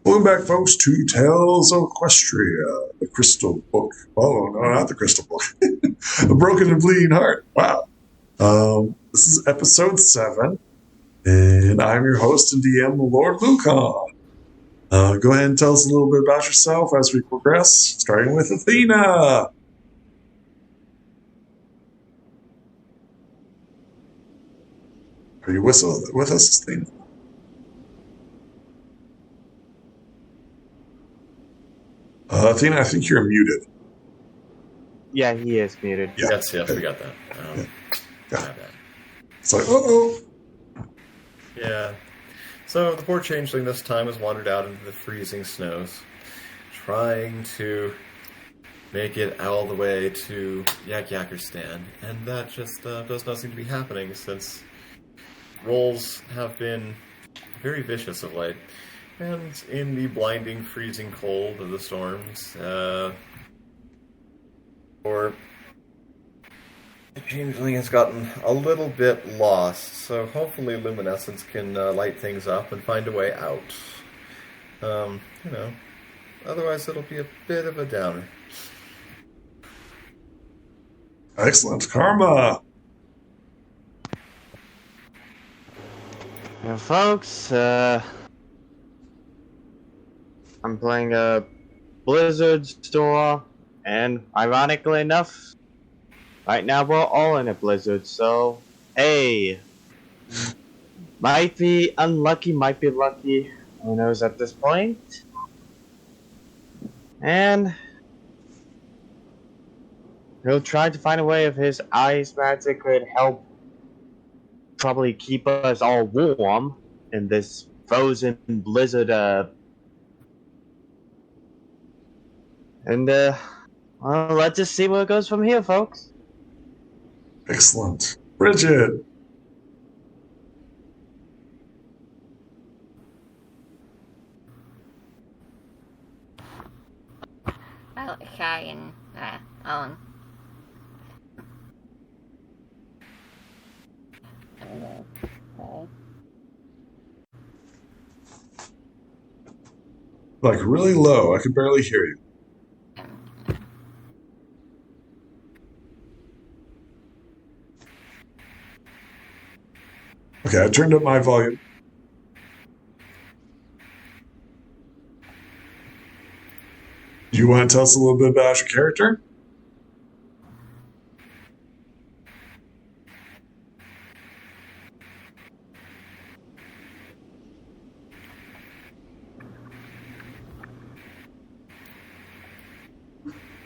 Welcome back, folks, to Tales of Equestria, the Crystal Book. Oh, no, not the Crystal Book. A Broken and Bleeding Heart. Wow. This is episode 7, and I'm your host and DM, Lord Lucon. Go ahead and tell us a little bit about yourself as we progress, starting with Athena. Are you with us, Athena? Athena, I think you're muted. Yeah, he is muted. Yeah. Yes, we got that. Got it. It's like, uh-oh. Yeah. So the poor changeling this time has wandered out into the freezing snows, trying to make it all the way to Equestria, and that just does not seem to be happening since rolls have been very vicious of late. And in the blinding, freezing cold of the storms, or the changeling has gotten a little bit lost, so hopefully Luminescence can light things up and find a way out. Otherwise it'll be a bit of a downer. Excellent. Karma. Now, folks, I'm playing a Blizzard store, and ironically enough, right now we're all in a blizzard, so, hey, might be unlucky, might be lucky, who knows at this point. And he'll try to find a way if his ice magic could help probably keep us all warm in this frozen blizzard, well, let's just see where it goes from here, folks. Excellent. Bridget. Well, Shy and Owen. Like really low. I could barely hear you. Okay, I turned up my volume. Do you want to tell us a little bit about your character?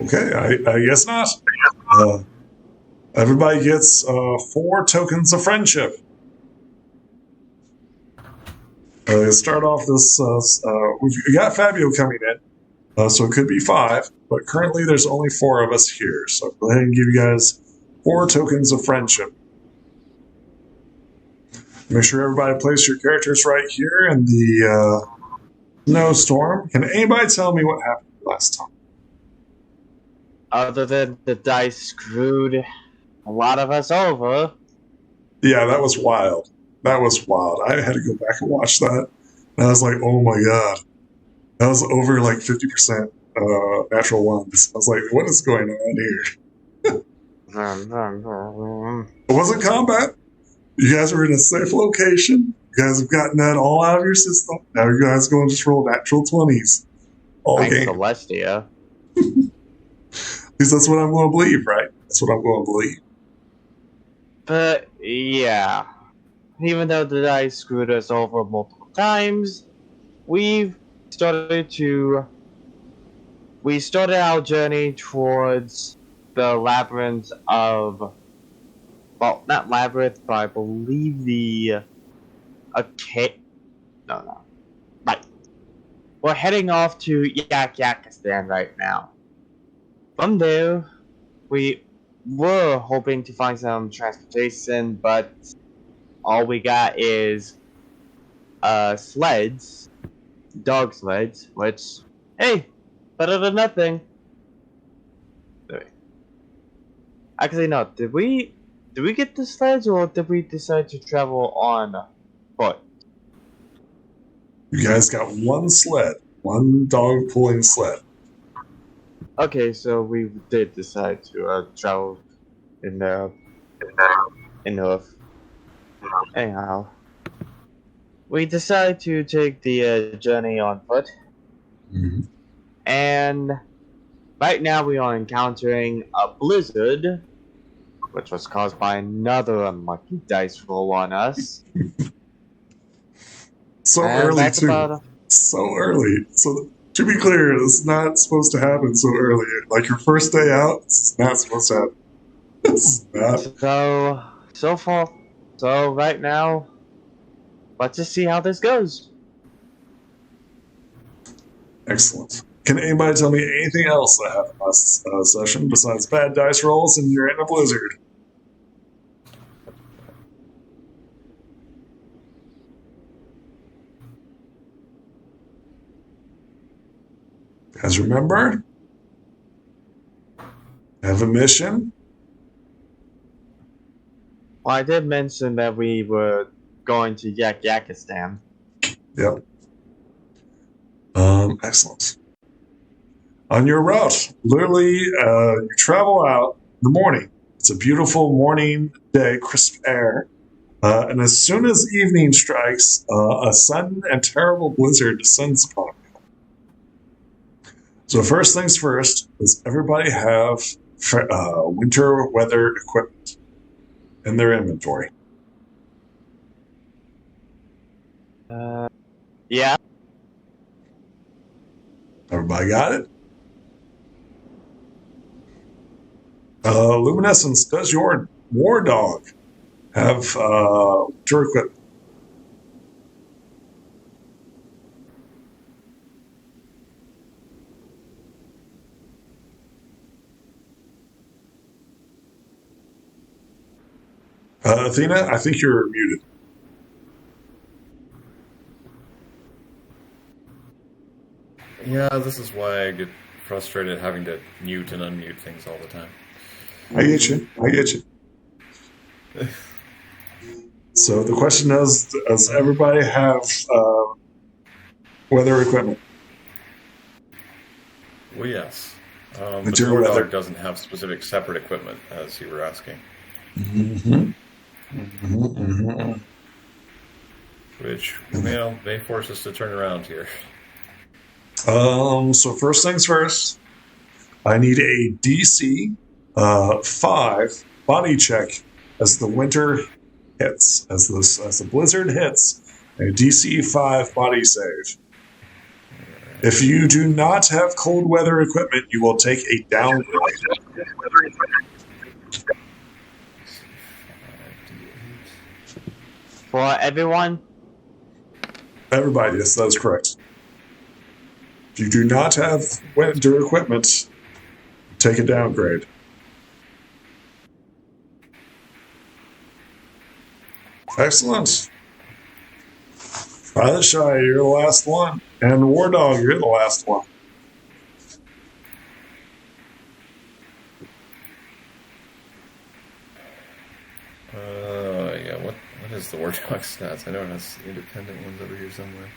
Okay, I guess not. Everybody gets 4 tokens of friendship. Start off this. We got Fabio coming in, so it could be 5, but currently there's only 4 of us here. So go ahead and give you guys 4 tokens of friendship. Make sure everybody place your characters right here in the snowstorm. Can anybody tell me what happened last time? Other than the dice screwed a lot of us over. Yeah, that was wild. That was wild. I had to go back and watch that. And I was like, oh my god. That was over like 50% natural ones. I was like, what is going on here? It wasn't combat. You guys were in a safe location. You guys have gotten that all out of your system. Now you guys are going to just roll natural 20s. All Thanks, game. Celestia. At least that's what I'm going to believe, right? That's what I'm going to believe. But, yeah. Even though the dice screwed us over multiple times, we started our journey towards the labyrinth of, well, not labyrinth, but I believe the right. We're heading off to Equestria right now. From there, we were hoping to find some transportation, but all we got is sleds, dog sleds, which, hey, better than nothing. Actually, no. Did we get the sleds, or did we decide to travel on foot? You guys got 1 sled. One dog pulling sled. Okay, so we did decide to travel in the anyhow. We decided to take the journey on foot, Mm-hmm. and right now we are encountering a blizzard, which was caused by another unlucky dice roll on us. So And early, that's too. about So early. So, to be clear, it's not supposed to happen so early. Like your first day out, it's not supposed to happen. It's not. So right now, let's just see how this goes. Excellent. Can anybody tell me anything else that happened last session besides bad dice rolls and you're in a blizzard? Guys, remember? Have a mission? Well, I did mention that we were going to Yakistan. Yep. Excellent. On your route, literally, you travel out in the morning. It's a beautiful morning day, crisp air. And as soon as evening strikes, a sudden and terrible blizzard descends upon you. So first things first, does everybody have winter weather equipment in their inventory? Yeah. Everybody got it? Luminescence, does your war dog have winter equipment? Athena, I think you're muted. Yeah, this is why I get frustrated having to mute and unmute things all the time. I get you. So the question is, does everybody have weather equipment? Well, yes. The Material War weather. Dog doesn't have specific separate equipment, as you were asking. Mm-hmm. Mm-hmm, mm-hmm. Which, may force us to turn around here. So first things first, I need a DC 5 body check as the winter hits, as the blizzard hits, a DC 5 body save. If you do not have cold weather equipment, you will take a downgrade. For everyone? Everybody, yes, that is correct. If you do not have winter equipment, take a downgrade. Excellent. Violet Shy, you're the last one. And War Dog, you're the last one. Yeah, what is the War Dog stats? I know it has independent ones over here somewhere.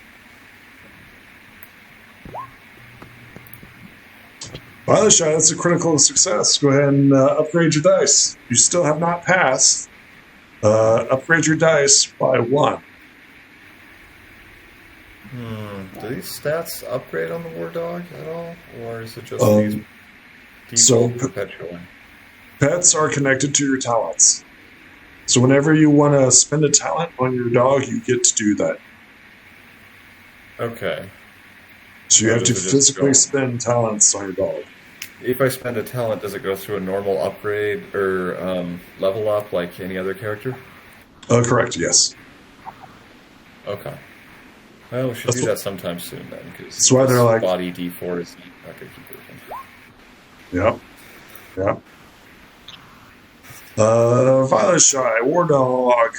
Violet Shy, that's a critical success. Go ahead and upgrade your dice. You still have not passed. Upgrade your dice by 1. Do these stats upgrade on the War Dog at all? Or is it just these so default perpetually? Pets are connected to your talents. So whenever you want to spend a talent on your dog, you get to do that. Okay. So you Or have to does it just physically go- spend talents on your dog. If I spend a talent, does it go through a normal upgrade or level up like any other character? Correct, yes. Okay. Well, we should That's do wh- that sometime soon then, because That's why they're like- body D4 is not going to keep working. Yep. Yep. Violet Shy, War Dog.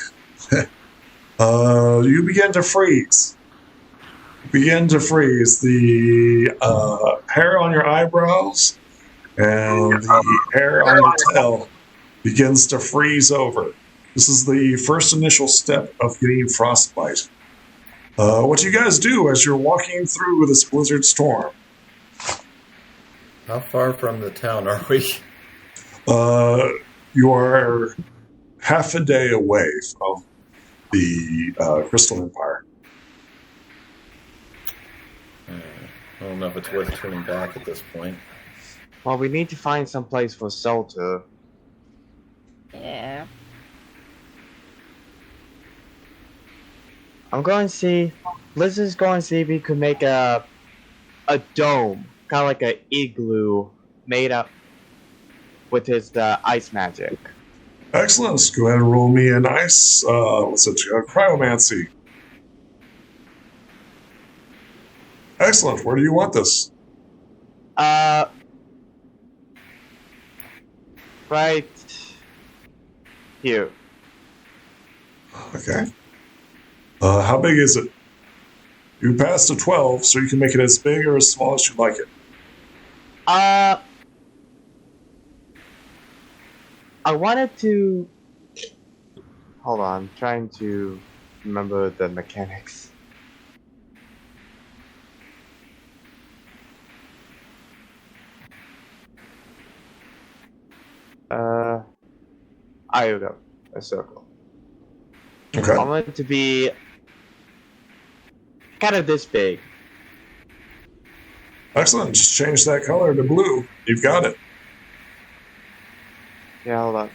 You begin to freeze. The hair on your eyebrows and the hair on your tail begins to freeze over. This is the first initial step of getting frostbite. What do you guys do as you're walking through this blizzard storm? How far from the town are we? You are half a day away from the Crystal Empire. I don't know if it's worth turning back at this point. Well, we need to find some place for shelter. Yeah. I'm going to see. Blizzard's going to see if we could make a dome, kind of like an igloo, made up with his ice magic. Excellent. Go ahead and roll me an ice. What's it? Cryomancy. Excellent. Where do you want this? Right here. Okay. How big is it? You passed a 12, so you can make it as big or as small as you like it. I wanted to. Hold on, I'm trying to remember the mechanics. Here we go. A circle. Okay. I want it to be kind of this big. Excellent. Just change that color to blue. You've got it. Yeah, hold on.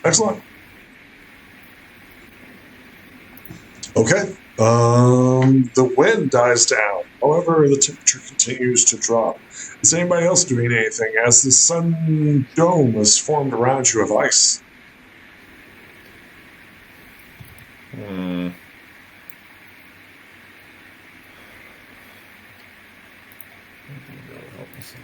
Excellent. Okay. The wind dies down. However, the temperature continues to drop. Is anybody else doing anything as the sun dome is formed around you of ice? That'll help me some.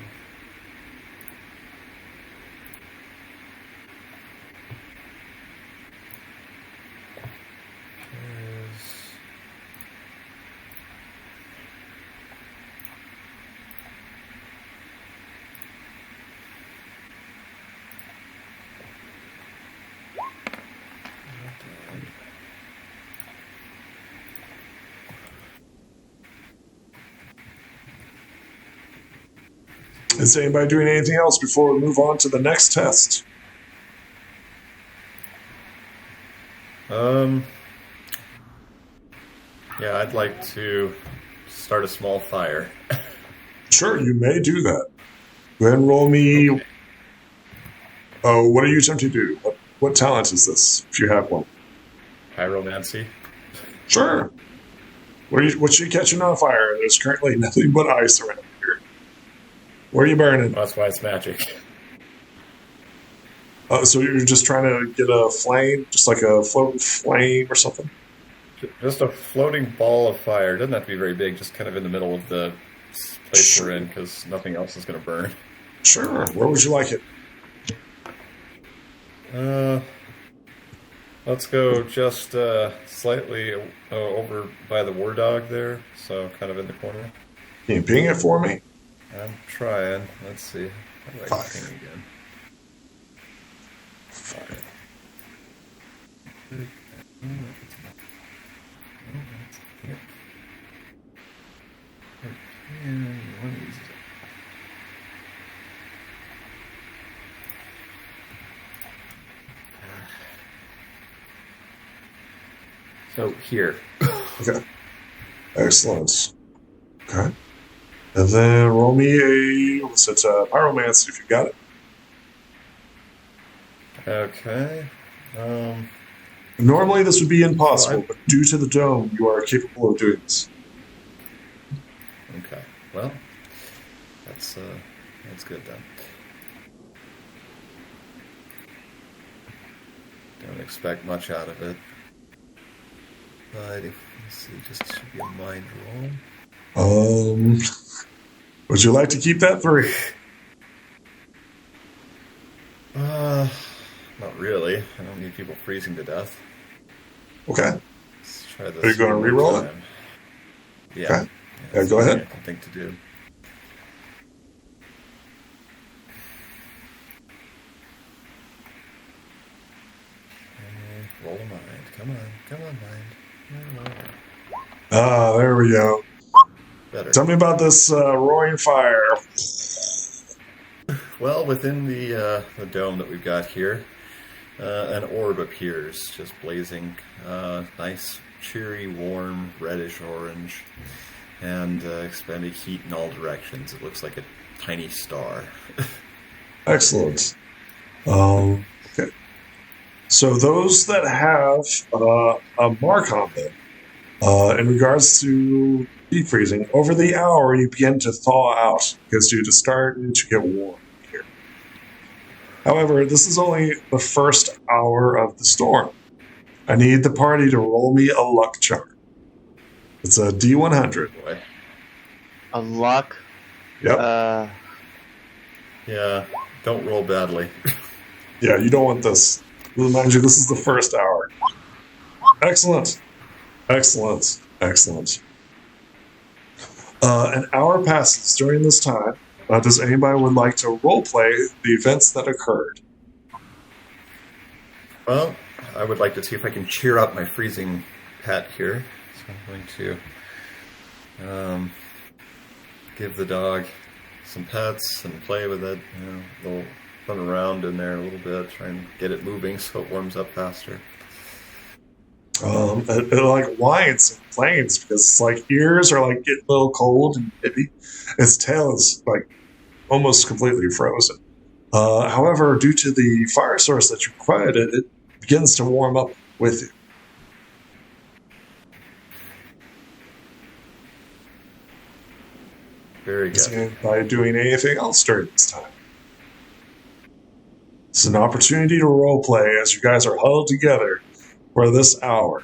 Is anybody doing anything else before we move on to the next test? Yeah, I'd like to start a small fire. Sure, you may do that. Go ahead and roll me. Okay. Oh, what are you attempting to do? What talent is this, if you have one? Pyromancy. Sure. What's you catching on fire? There's currently nothing but ice around here. Where are you burning? Well, that's why it's magic. So you're just trying to get a flame, just like a floating flame or something? Just a floating ball of fire. It doesn't have to be very big, just kind of in the middle of the place we're in, because nothing else is going to burn. Sure. Where would you like it? Let's go just slightly over by the war dog there, so kind of in the corner. Can you ping it for me? I'm trying. Let's see. How do I ping again? Fire. So here. Okay. Excellent. Okay. And then roll me a, what's it, pyromancy if you got it. Okay. Normally this would be impossible, but due to the dome, you are capable of doing this. Okay. Well, that's good then. Don't expect much out of it. But let's see, just should be a mind roll. Would you like to keep that 3? Not really. I don't need people freezing to death. Okay. Let's try this. Are you going to one more reroll it? time. Yeah. Okay. Yeah, That's go the only ahead. I can think to do. Okay, roll a mind. Come on, mind. Ah, there we go. Better. Tell me about this roaring fire. Well, within the dome that we've got here, an orb appears, just blazing, nice, cheery, warm, reddish orange, and expending heat in all directions. It looks like a tiny star. Excellent. Okay. So those that have a mark on them, in regards to deep freezing, over the hour you begin to thaw out because you're starting to get warm here. However, this is only the first hour of the storm. I need the party to roll me a luck charm. It's a D100. Boy. A luck. Yep. Yeah, don't roll badly. Yeah, you don't want this. Remind you, this is the first hour. Excellent. Excellent. Excellent. An hour passes during this time. Does anybody would like to roleplay the events that occurred? Well, I would like to see if I can cheer up my freezing pet here. So I'm going to give the dog some pets and play with it. You know, they'll run around in there a little bit, try and get it moving so it warms up faster. It like whines and complains because it's like ears are like getting a little cold and nippy. Its tail is like almost completely frozen. However, due to the fire source that you provided, it begins to warm up with you. Very good. By doing anything else during this time. It's an opportunity to roleplay as you guys are huddled together for this hour.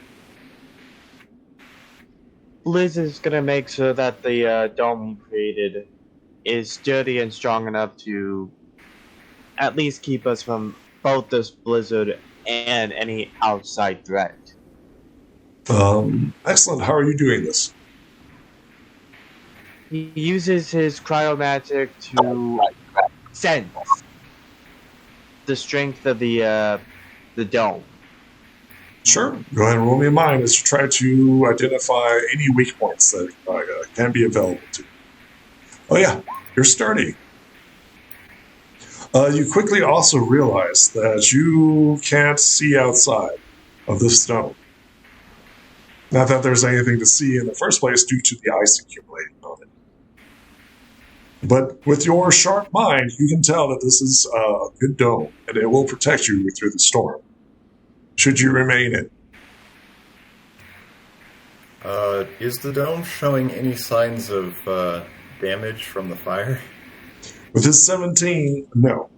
Liz is gonna make sure that the dome he created is sturdy and strong enough to at least keep us from both this blizzard and any outside threat. Excellent. How are you doing this? He uses his cryomagic to sense the strength of the dome. Sure. Go ahead and roll me a mind as you try to identify any weak points that can be available to you. Oh yeah, you're sturdy. You quickly also realize that you can't see outside of this dome. Not that there's anything to see in the first place due to the ice accumulating on it. But with your sharp mind, you can tell that this is a good dome, and it will protect you through the storm, should you remain in. Is the dome showing any signs of damage from the fire? With his 17, no.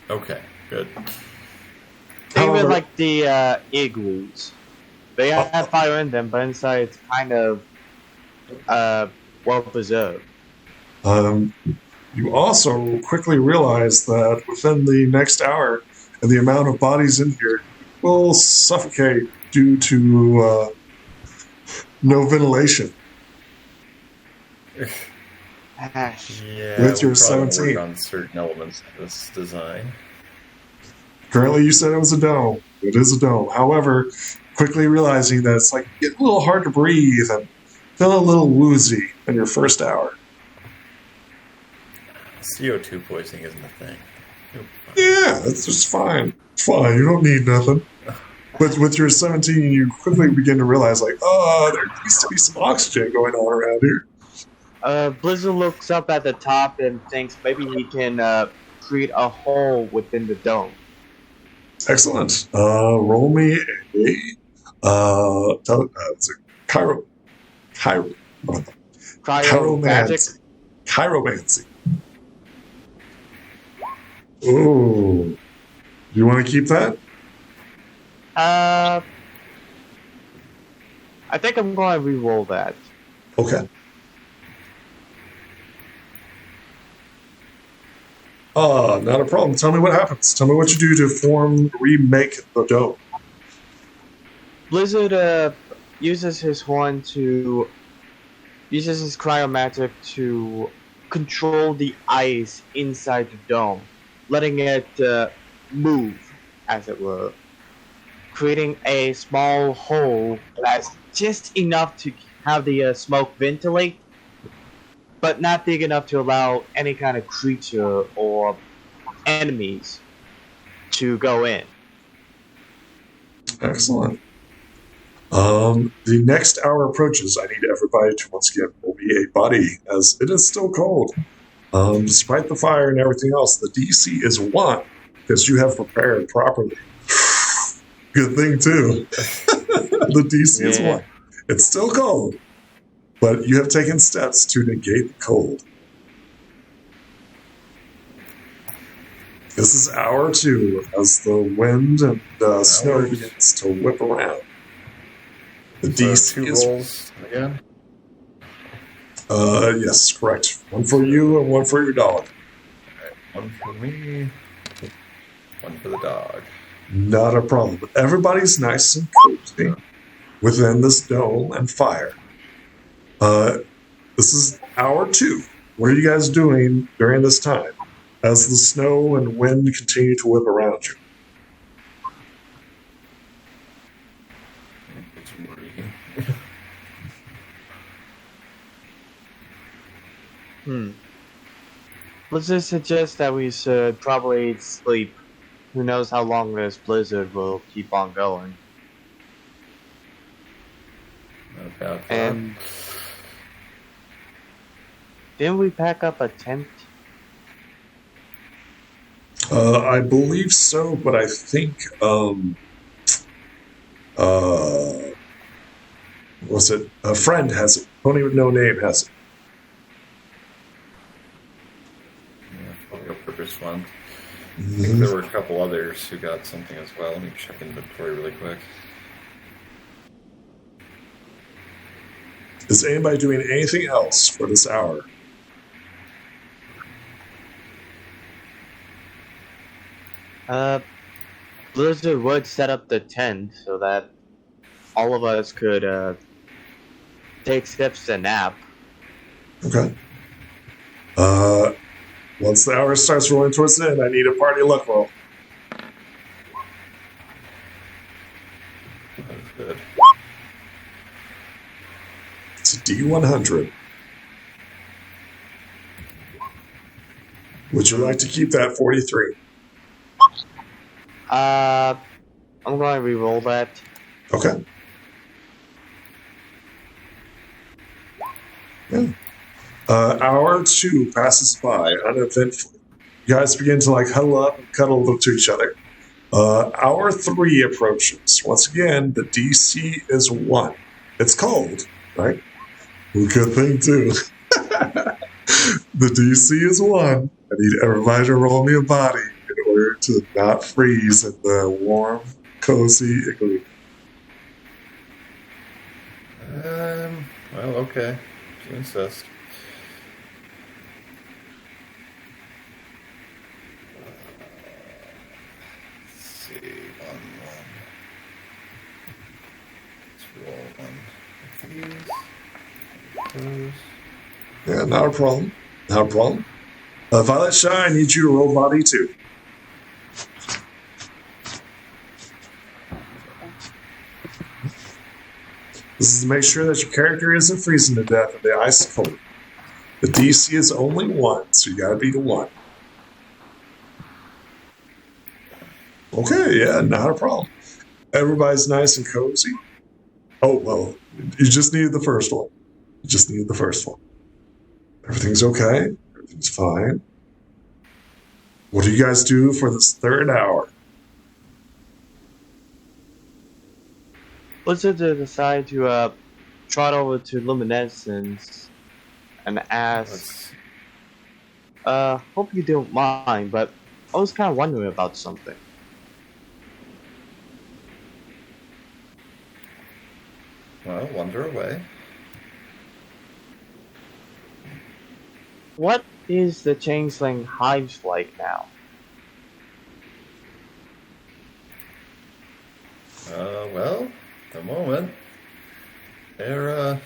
Okay, good. Think of it However- like the igloos. They have fire in them, but inside it's kind of well preserved. You also quickly realize that within the next hour, and the amount of bodies in here will suffocate due to no ventilation. Yeah, With your we'll probably 17. work on certain elements of this design. Currently, you said it was a dome. It is a dome. However, quickly realizing that it's like getting a little hard to breathe and feel a little woozy in your first hour. CO2 poisoning isn't a thing. Yeah, that's just fine. Fine, you don't need nothing. But with your 17, you quickly begin to realize, like, oh, there needs to be some oxygen going on around here. Blizzard looks up at the top and thinks maybe he can create a hole within the dome. Excellent. Roll me it's a Cryomagic. Chiromancy. Ooh. Do you want to keep that? I think I'm going to re-roll that. Okay. Not a problem. Tell me what happens. Tell me what you do to remake the dome. Blizzard uses his horn to uses his cryomagic to control the ice inside the dome, letting it move, as it were, creating a small hole that's just enough to have the smoke ventilate, but not big enough to allow any kind of creature or enemies to go in. Excellent. The next hour approaches. I need everybody to once again roll me a buddy, as it is still cold. Despite the fire and everything else, the DC is 1 because you have prepared properly. Good thing too. The DC is 1. It's still cold, but you have taken steps to negate the cold. This is hour 2 as the wind and snow begins to whip around. The DC 2 is rolls again. yes, correct. 1 for you and 1 for your dog. Alright, 1 for me, 1 for the dog. Not a problem. But everybody's nice and cozy within this dome and fire. This is hour 2. What are you guys doing during this time as the snow and wind continue to whip around you? It's reading. Let's just suggest that we should probably sleep. Who knows how long this blizzard will keep on going. Okay. And didn't we pack up a tent? I believe so, but I think was it a friend has it? Don't even know name has it. Yeah, I'll go for this one. I think there were a couple others who got something as well. Let me check inventory really quick. Is anybody doing anything else for this hour? Blizzard would set up the tent so that all of us could take steps to nap. Okay. Once the hour starts rolling towards the end, I need a party luck roll. That's good. It's a D100. Would you like to keep that 43? I'm going to re-roll that. Okay. Yeah. Hour 2 passes by uneventfully. You guys begin to huddle up and cuddle to each other. Hour 3 approaches. Once again, the DC is 1. It's cold, right? Good thing too. The DC is 1. I need everybody to roll me a body in order to not freeze in the warm, cozy igloo. Well, okay. If you insist. Let's see. 1, 1. Let's roll 1 of these. Yeah, not a problem. Not a problem. Violet Shy, I need you to roll body too. This is to make sure that your character isn't freezing to death in the ice cold. The DC is only 1, so you gotta beat a 1. Okay, yeah, not a problem. Everybody's nice and cozy. Oh, well, you just needed the first one. You just needed the first one. Everything's okay. Everything's fine. What do you guys do for this 3rd hour? Blizzard decide to trot over to Luminescence and ask, hope you don't mind, but I was kind of wondering about something. Well, wonder away. What is the Changeling Hive like now? Well, at the moment, they're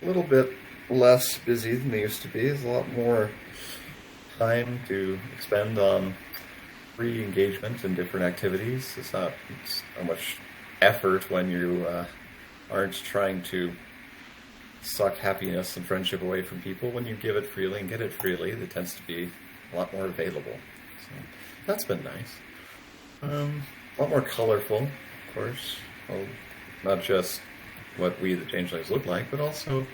a little bit less busy than they used to be. There's a lot more time to expend on free engagement in different activities. It's not so much effort when you aren't trying to suck happiness and friendship away from people. When you give it freely and get it freely, it tends to be a lot more available. So that's been nice. A lot more colorful, of course. Well, not just what we, the changelings, look like, but also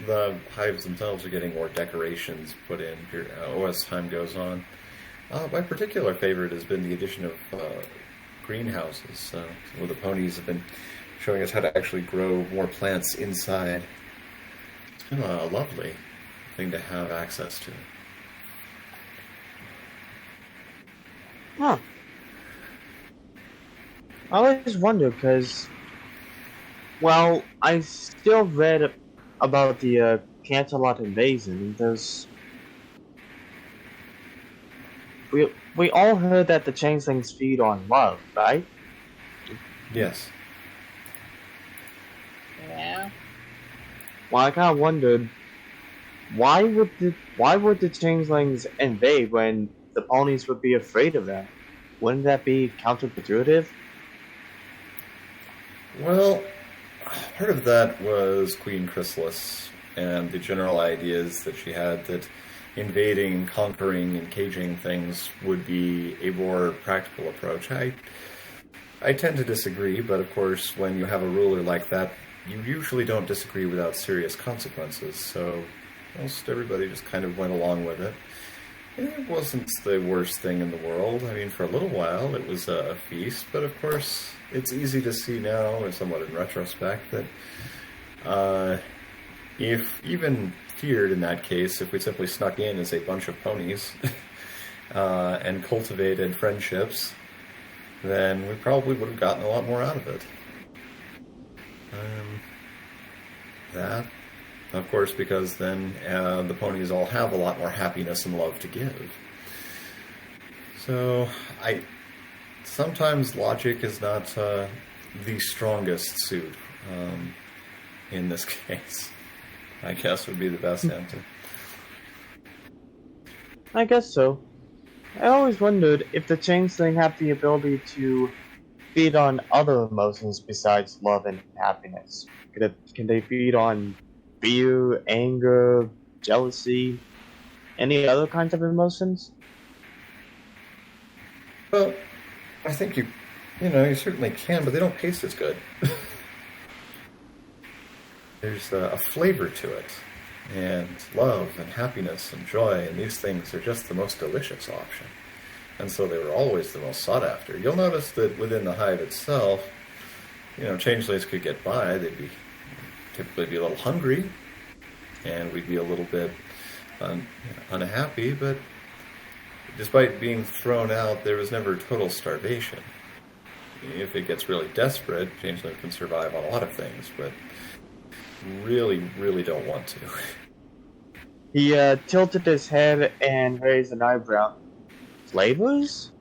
the hives themselves are getting more decorations put in as time goes on. My particular favorite has been the addition of greenhouses, where the ponies have been showing us how to actually grow more plants inside. It's been a lovely thing to have access to. Huh. I always wonder because, well, I still read about the Canterlot invasion. We all heard that the changelings feed on love, right? Yes. Yeah. Well, I kind of wondered why would the changelings invade when the ponies would be afraid of them? Wouldn't that be counterproductive? Well, part of that was Queen Chrysalis and the general ideas that she had that invading, conquering, and caging things would be a more practical approach. I tend to disagree, but of course, when you have a ruler like that, you usually don't disagree without serious consequences, so most everybody just kind of went along with it. It wasn't the worst thing in the world. I mean, for a little while, it was a feast, but of course, it's easy to see now, and somewhat in retrospect, that if even feared in that case, if we simply snuck in as a bunch of ponies and cultivated friendships, then we probably would have gotten a lot more out of it. That, of course, because then the ponies all have a lot more happiness and love to give. So, sometimes logic is not the strongest suit in this case. I guess would be the best answer. I guess so. I always wondered if the changeling have the ability to feed on other emotions besides love and happiness. Can they feed on fear, anger, jealousy, any other kinds of emotions? Well, I think you certainly can, but they don't taste as good. There's a flavor to it, and love and happiness and joy, and these things are just the most delicious option. And so they were always the most sought after. You'll notice that within the hive itself, changelings could get by. They'd typically be a little hungry, and we'd be a little bit unhappy, but despite being thrown out, there was never total starvation. If it gets really desperate, changelings can survive on a lot of things, but really, really don't want to. He tilted his head and raised an eyebrow. Flavors?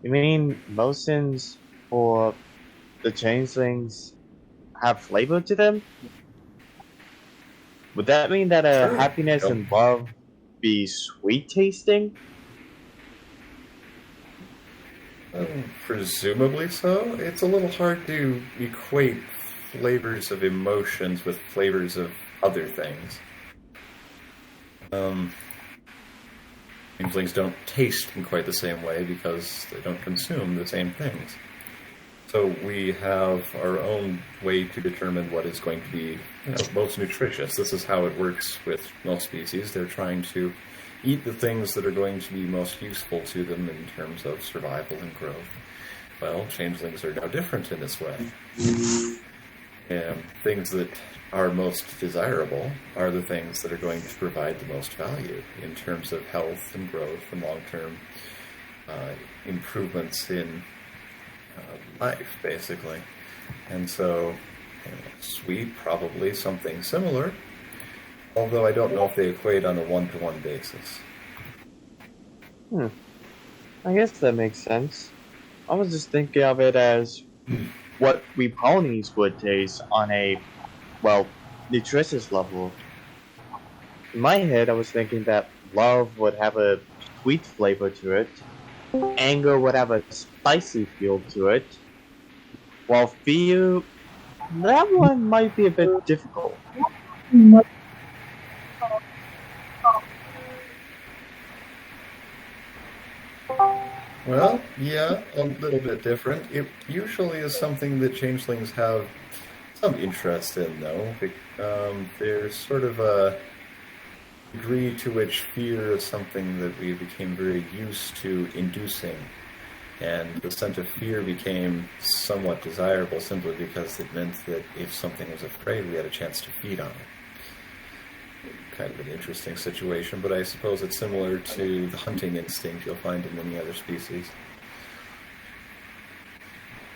You mean emotions for the changelings have flavor to them? Would that mean that Sure. happiness Yep. and love be sweet tasting? Presumably so. It's a little hard to equate flavors of emotions with flavors of other things. Changelings don't taste in quite the same way because they don't consume the same things. So we have our own way to determine what is going to be most nutritious. This is how it works with most species. They're trying to eat the things that are going to be most useful to them in terms of survival and growth. Well, changelings are no different in this way. And things that are most desirable are the things that are going to provide the most value in terms of health and growth and long-term improvements in life, basically. And so, sweet, probably something similar, although I don't know if they equate on a one-to-one basis. I guess that makes sense. I was just thinking of it as what we ponies would taste on a, nutritious level. In my head, I was thinking that love would have a sweet flavor to it, anger would have a spicy feel to it, while fear, that one might be a bit difficult. Well, yeah, a little bit different. It usually is something that changelings have some interest in, though. There's sort of a degree to which fear is something that we became very used to inducing, and the sense of fear became somewhat desirable simply because it meant that if something was afraid, we had a chance to feed on it. Kind of an interesting situation, but I suppose it's similar to the hunting instinct you'll find in many other species.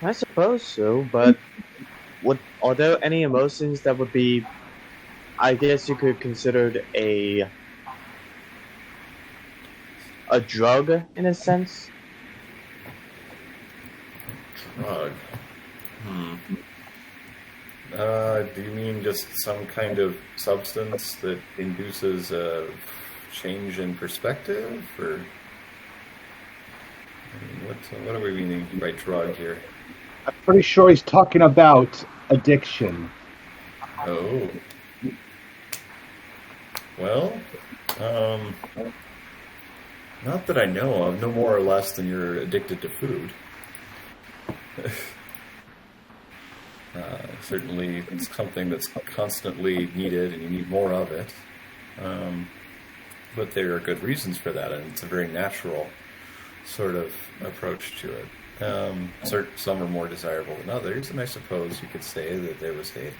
I suppose so, but are there any emotions that would be, I guess you could consider a drug in a sense? Drug. Do you mean just some kind of substance that induces a change in perspective, or what are we meaning by drug here? I'm pretty sure he's talking about addiction. Oh. Well, not that I know of, no more or less than you're addicted to food. Certainly it's something that's constantly needed and you need more of it. But there are good reasons for that, and it's a very natural sort of approach to it. Some are more desirable than others, and I suppose you could say that there was a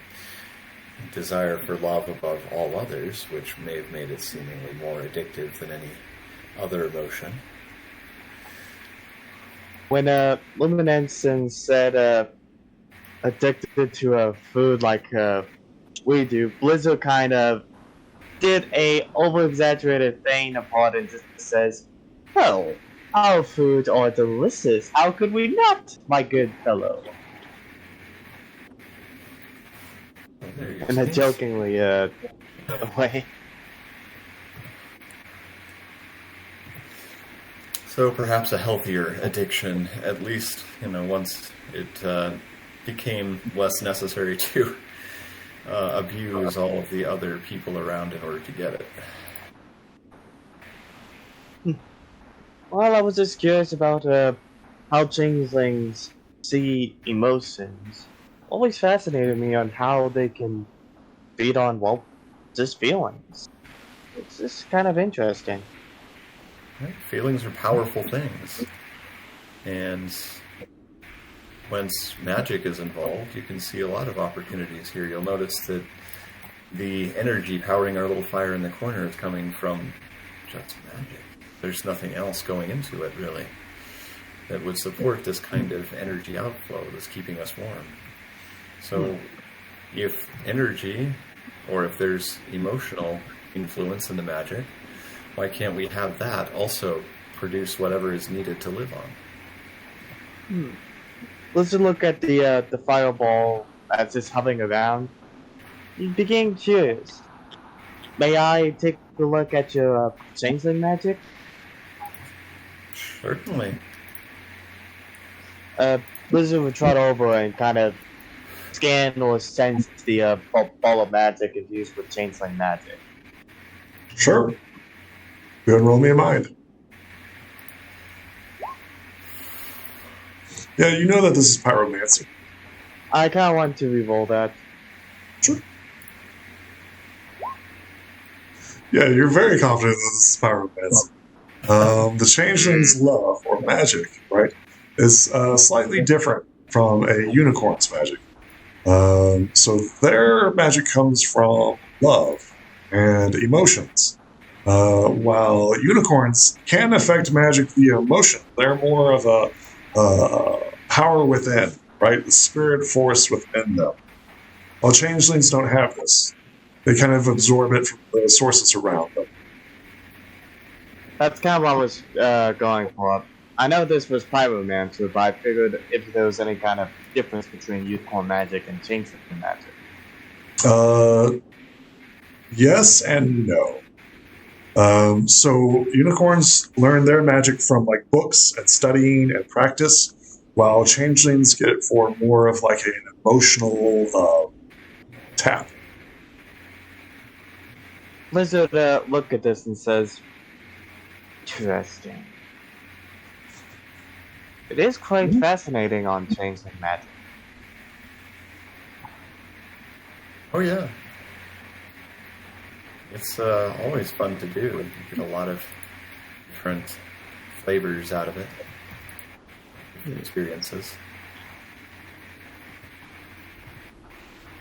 desire for love above all others, which may have made it seemingly more addictive than any other emotion. When Luminensen said addicted to a food like we do, Blizzard kind of did a over-exaggerated thing apart and just says, "Well, our foods are delicious. How could we not, my good fellow?" In a jokingly way. So perhaps a healthier addiction, at least, once it became less necessary to abuse all of the other people around in order to get it. Well, I was just curious about how changelings see emotions. Always fascinated me on how they can feed on, well, just feelings. It's just kind of interesting. Right? Feelings are powerful things. And once magic is involved, you can see a lot of opportunities here. You'll notice that the energy powering our little fire in the corner is coming from just magic. There's nothing else going into it, really, that would support this kind of energy outflow that's keeping us warm. So if energy, or if there's emotional influence in the magic, why can't we have that also produce whatever is needed to live on? Let's just look at the fireball that's just hovering around. You became curious. May I take a look at your changeling magic? Certainly. Blizzard would trot over and kind of scan or sense the ball of magic infused with changeling magic. Sure. Go ahead and roll me a mind. Yeah, you know that this is pyromancy. I kind of want to re-roll that. Sure. Yeah, you're very confident that this is pyromancy. The changeling's love, or magic, right, is slightly different from a unicorn's magic. So their magic comes from love and emotions. While unicorns can affect magic via emotion, they're more of a power within, right? The spirit force within them. While changelings don't have this. They kind of absorb it from the sources around them. That's kind of what I was going for. I know this was pyromancy, but I figured if there was any kind of difference between unicorn magic and changeling magic. Yes and no. So unicorns learn their magic from like books and studying and practice, while changelings get it for more of like an emotional tap. Blizzard look at this and says, "Interesting. It is quite fascinating on changeling magic." Oh yeah. It's always fun to do. You get a lot of different flavors out of it. Experiences.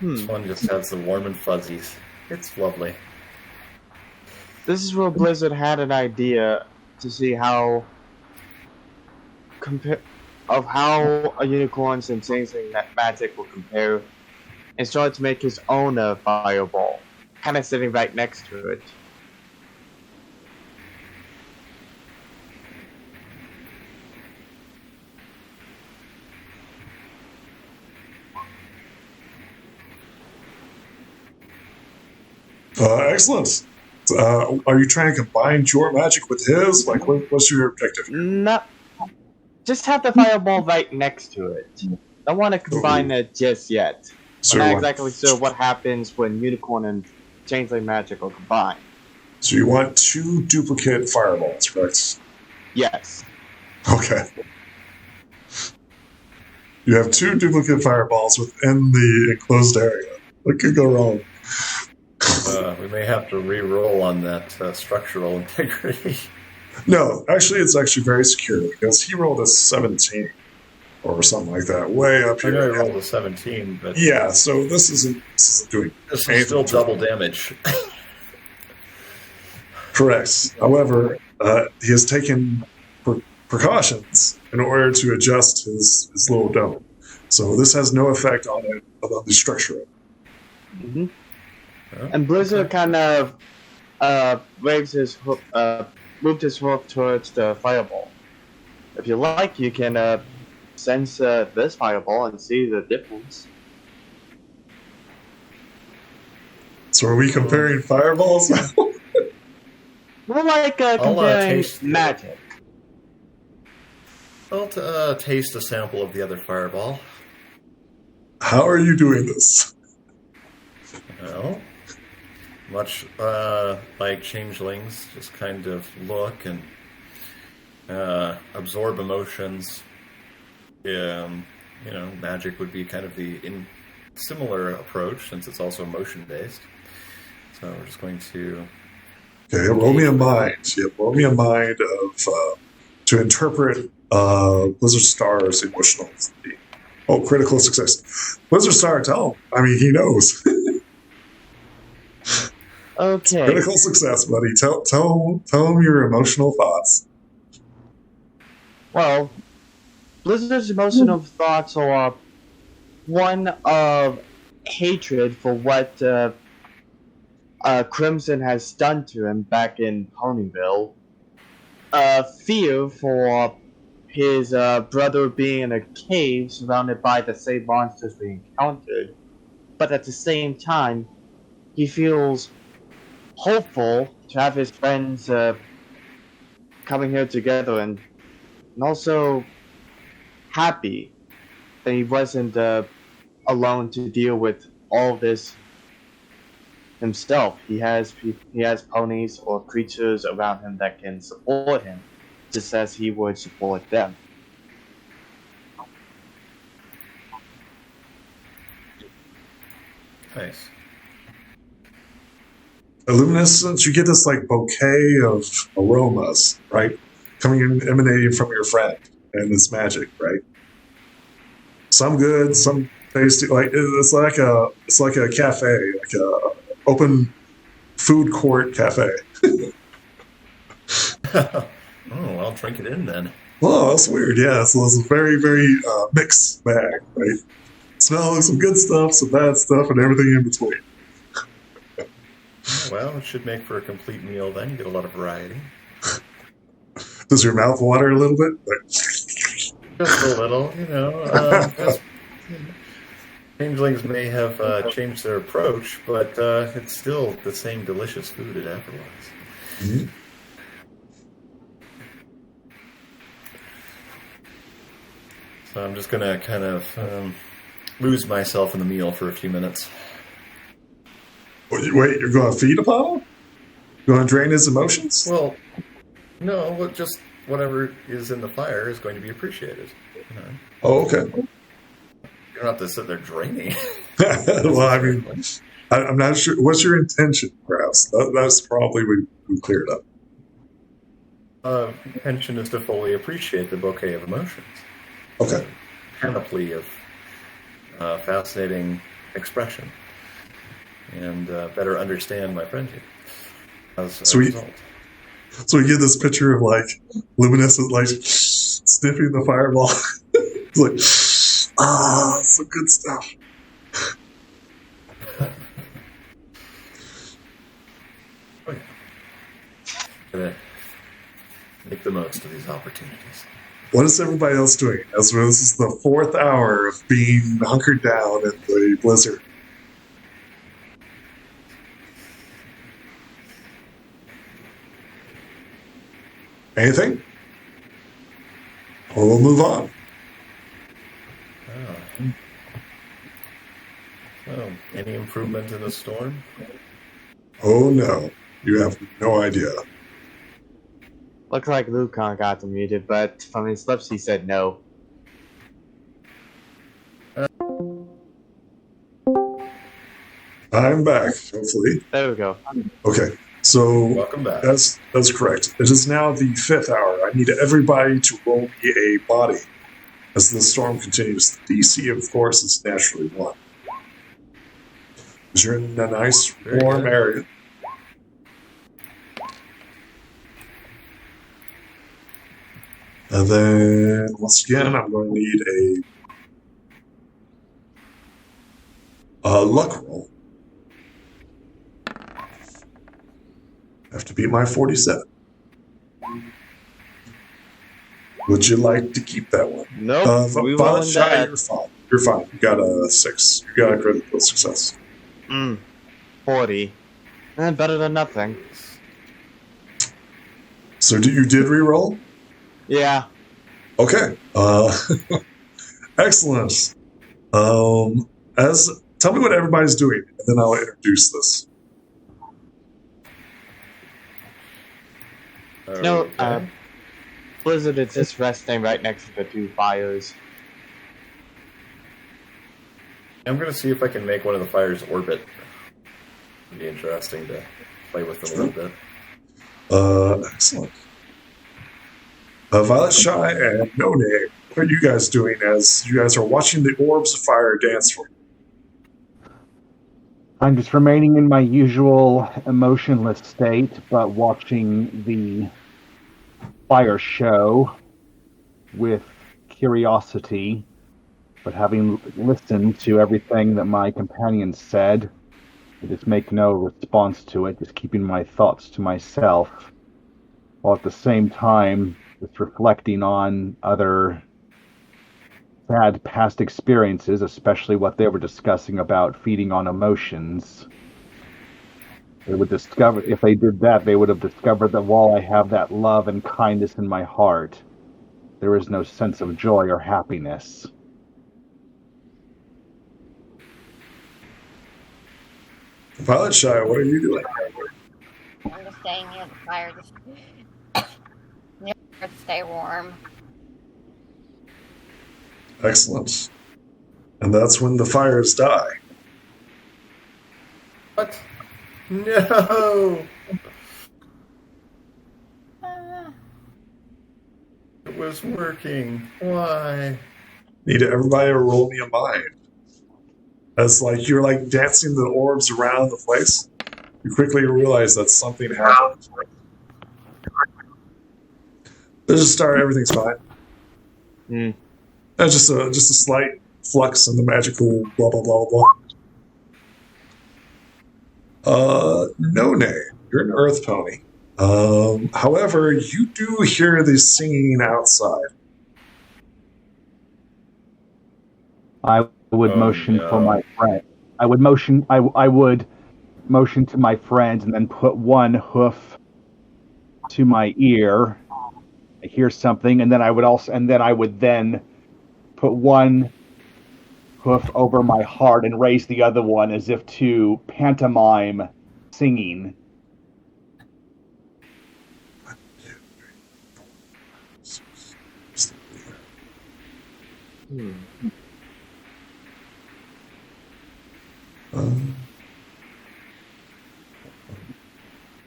This one just has the warm and fuzzies. It's lovely. This is where Blizzard had an idea to see how how a unicorns and changeling magic will compare, and started to make his own fireball, kind of sitting right next to it. Excellent. Are you trying to combine your magic with his? Like, what's your objective here? No, just have the fireball right next to it. Don't want to combine it just yet. So I'm you not want- exactly sure what happens when unicorn and changeling magic are combined. So you want 2 duplicate fireballs, correct? Yes. Okay. You have 2 duplicate fireballs within the enclosed area. What could go wrong? We may have to re-roll on that structural integrity. No, actually, it's actually very secure because he rolled a 17 or something like that, way up I know here. I rolled a 17, but Yeah, so this isn't doing this anything is still to- double damage. Correct. However, he has taken precautions in order to adjust his little dome. So this has no effect on it, on the structure. Mm-hmm. And Blizzard kind of moved his hoof towards the fireball. If you like, you can sense this fireball and see the difference. So are we comparing fireballs? More like comparing taste it. magic. I'll taste a sample of the other fireball. How are you doing this? Well, much like changelings, just kind of look and absorb emotions. Magic would be kind of the similar approach since it's also emotion based. So we're just going to. Okay, roll me a mind. Yeah, roll me a mind of to interpret Blizzard Star's emotional. Oh, critical success. Blizzard Star, tell him. I mean, he knows. Okay. Critical success, buddy. Tell him your emotional thoughts. Well, Blizzard's emotional thoughts are one of hatred for what Crimson has done to him back in Ponyville. Fear for his brother being in a cave surrounded by the same monsters we encountered. But at the same time, he feels hopeful to have his friends coming here together, and also happy that he wasn't alone to deal with all this himself. He has ponies or creatures around him that can support him, just as he would support them. Nice. Illuminescence, you get this like bouquet of aromas, right? Emanating from your friend and this magic, right? Some good, some tasty. Like it's like a cafe, like a open food court cafe. Oh, I'll drink it in then. Oh, that's weird. Yeah, so it's a very, very mixed bag, right? Smell like some good stuff, some bad stuff, and everything in between. Well, it should make for a complete meal then. You get a lot of variety. Does your mouth water a little bit? Like, Just a little, Changelings may have changed their approach, but it's still the same delicious food it ever was. Mhm. So I'm just going to kind of lose myself in the meal for a few minutes. Wait, you're going to feed upon him? You're going to drain his emotions? Well, no, just whatever is in the fire is going to be appreciated. You know? Oh, okay. You don't have to sit there draining. Well, I mean, I'm not sure. What's your intention, perhaps? That's probably we cleared up. Intention is to fully appreciate the bouquet of emotions. Okay. Panoply of fascinating expression. And better understand my friend here. As a Sweet. result. So we get this picture of like Luminescent, like sniffing the fireball. It's like, some good stuff. Oh, yeah. Gotta make the most of these opportunities. What is everybody else doing? As well, this is the 4th hour of being hunkered down in the blizzard. Anything? Or we'll move on. Oh, any improvement in the storm? Oh no, you have no idea. Looks like Lucan got muted, but from his lips he said no. I'm back, hopefully. There we go. Okay, so Welcome back. that's correct. It is now the 5th hour. I need everybody to roll me a body. As the storm continues, the DC, of course, is naturally 1. Because you're in a nice, Very warm good. area. And then, once again, I'm going to need a luck roll. I have to beat my 47. Would you like to keep that one? Nope, we Violet rolling Shy, that. you're fine. You're fine. You got a 6. You got a critical success. 40. Better than nothing. So you did re-roll? Yeah. Okay. Excellent. Tell me what everybody's doing, and then I'll introduce this. No, Okay. Blizzard is just resting right next to the 2 fires. I'm going to see if I can make one of the fires orbit. It'd be interesting to play with them a little bit. Excellent. Violet Shy and No Name, what are you guys doing as you guys are watching the orbs of fire dance for you? I'm just remaining in my usual emotionless state, but watching the fire show with curiosity. But having listened to everything that my companions said, I just make no response to it, just keeping my thoughts to myself, while at the same time just reflecting on other sad past experiences, especially what they were discussing about feeding on emotions. They would discover, if they did that, they would have discovered that while I have that love and kindness in my heart, there is no sense of joy or happiness. Violet Shy, what are you doing? I'm just staying near the fire to stay warm. Excellent. And that's when the fires die. What? No! It was working. Why? Need everybody to roll me a mind. As like you're like dancing the orbs around the place, you quickly realize that something happened. There's a star, everything's fine. That's just a slight flux in the magical blah blah blah blah. No name. You're an earth pony. However, you do hear the singing outside. I would motion for my friend. I would motion. I would motion to my friend, and then put one hoof to my ear. I hear something, and then I would then put one hoof over my heart and raise the other one as if to pantomime singing.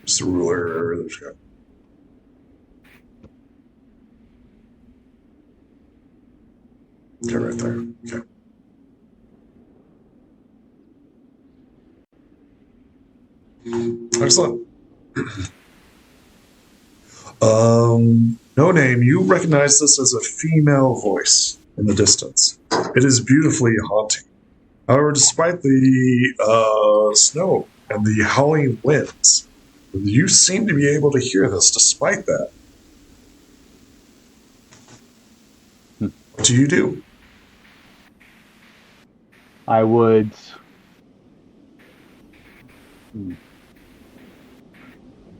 Just a ruler. There's got. Okay, right there. Okay. Excellent. No name. You recognize this as a female voice in the distance. It is beautifully haunting. However, despite the snow and the howling winds, you seem to be able to hear this despite that. What do you do? I would.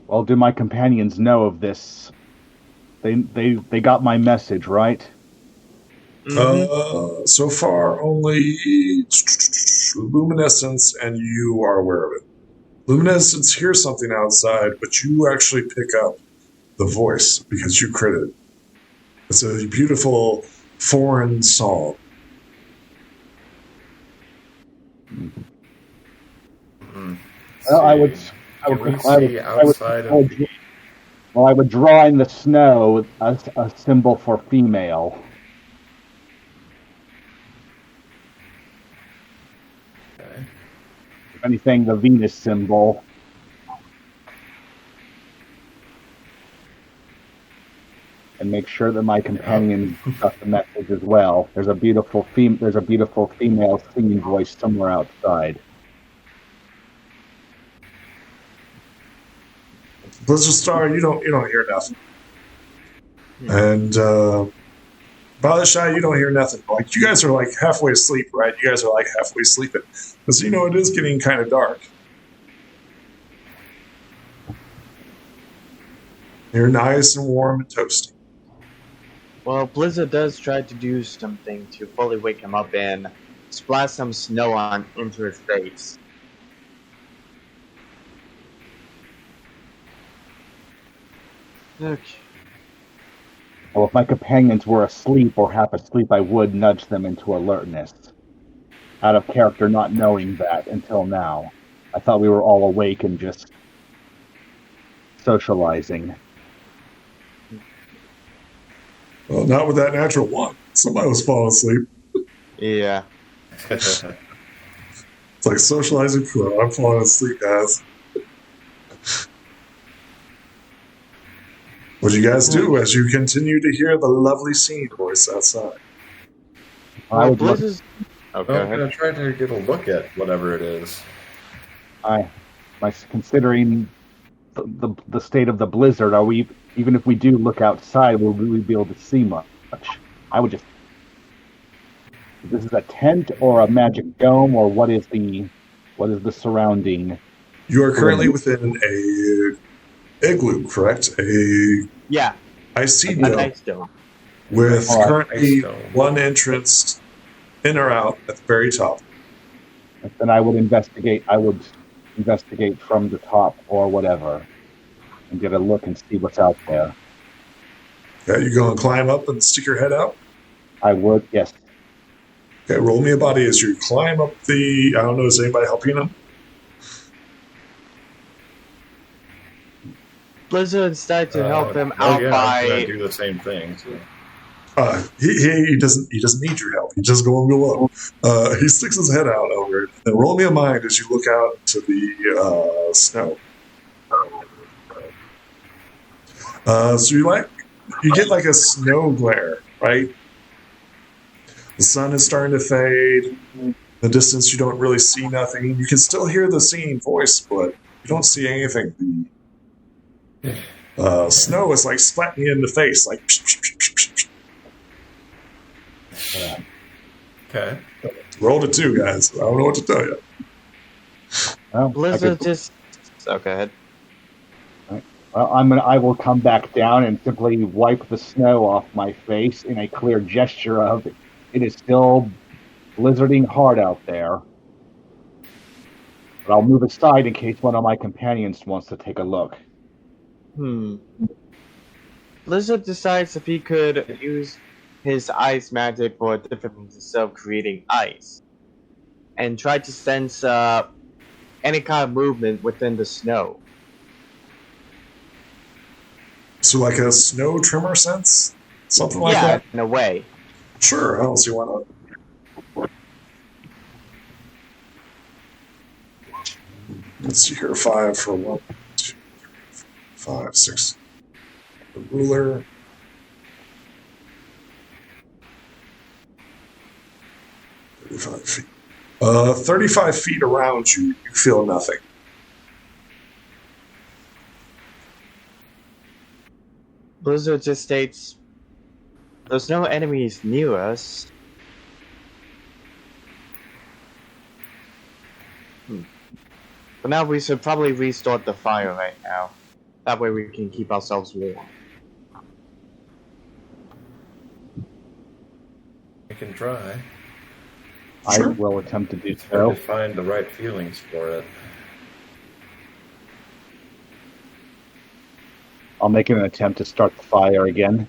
Well, do my companions know of this? They got my message, right? So far, only Luminescence and you are aware of it. Luminescence hears something outside, but you actually pick up the voice because you critted it. It's a beautiful foreign song. Well, I would draw in the snow a symbol for female. Okay. If anything, the Venus symbol. And make sure that my companion got the message as well. There's a beautiful female singing voice somewhere outside. Blizzard Star, you don't hear nothing. And Violet Shy, you don't hear nothing. Like, you guys are like halfway asleep, right? You guys are like halfway sleeping. Because it is getting kind of dark. You're nice and warm and toasty. Well, Blizzard does try to do something to fully wake him up and splash some snow into his face. Okay. Well, if my companions were asleep or half asleep, I would nudge them into alertness. Out of character, not knowing that until now. I thought we were all awake and just socializing. Well, not with that natural one. Somebody was falling asleep. Yeah. It's like socializing pro. I'm falling asleep, guys. What do you guys do as you continue to hear the lovely scene voice outside? I would look, Blizzard's... Okay, Well, I'm going to try to get a look at whatever it is. considering the state of the blizzard, even if we do look outside, will we be able to see much? I would just. This is a tent or a magic dome, or what is the surrounding? You are currently within a igloo, correct? Yeah, icy a dome nice dome. with All right. currently Ice dome. one entrance in or out at the very top. Then I would investigate. I would investigate from the top or whatever, and get a look and see what's out there. Okay, you go and climb up and stick your head out. I would, yes. Okay, roll me a body as you climb up the. I don't know. Is anybody helping him? Blizzard started to help him out I'm by. going to do the same thing. So. He doesn't need your help. He's just going below. He sticks his head out over it. And roll me a mind as you look out to the snow. So you get like a snow glare, right? The sun is starting to fade. In the distance, you don't really see nothing. You can still hear the singing voice, but you don't see anything. The snow is like splatting you in the face, like. Okay. Rolled a 2, guys. I don't know what to tell you. Well, Blizzard just. Oh, go ahead. I will come back down and simply wipe the snow off my face in a clear gesture of it is still blizzarding hard out there. But I'll move aside in case one of my companions wants to take a look. Blizzard decides if he could use his ice magic for a different means instead of creating ice, and try to sense any kind of movement within the snow. So like a snow trimmer sense? Something like that? In a way. Sure, I don't see why not. Let's see here. 5 for 1, 2, 3, 4, 5, 6. The ruler. $35 feet. 35 feet around you, you feel nothing. Blizzard just states, "There's no enemies near us." But now we should probably restart the fire right now. That way we can keep ourselves warm. We can try. Sure. I will attempt to do It's hard so. to find the right feelings for it. I'll make an attempt to start the fire again.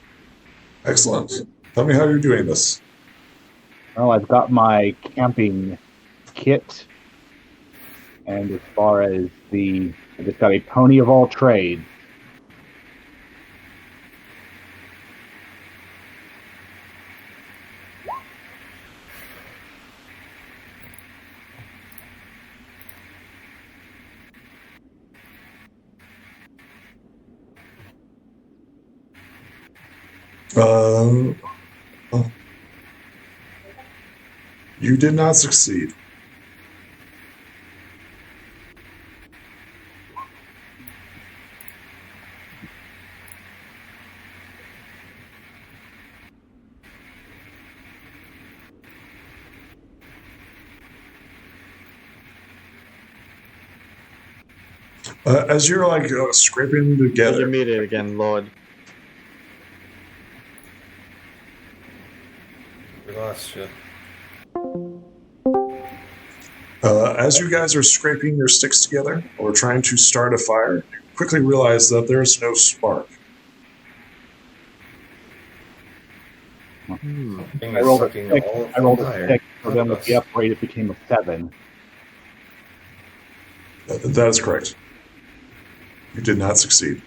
Excellent. Tell me how you're doing this. Well, I've got my camping kit, and as far as I've just got a pony of all trades. You did not succeed. As you're like scraping You're together, muted again, Lord. We lost you. as you guys are scraping your sticks together or trying to start a fire, you quickly realize that there is no spark. Thing I that's rolled a sucking 6. all of I rolled the a fire 6, so out then of with us. the upgrade it became a 7. That is correct. You did not succeed.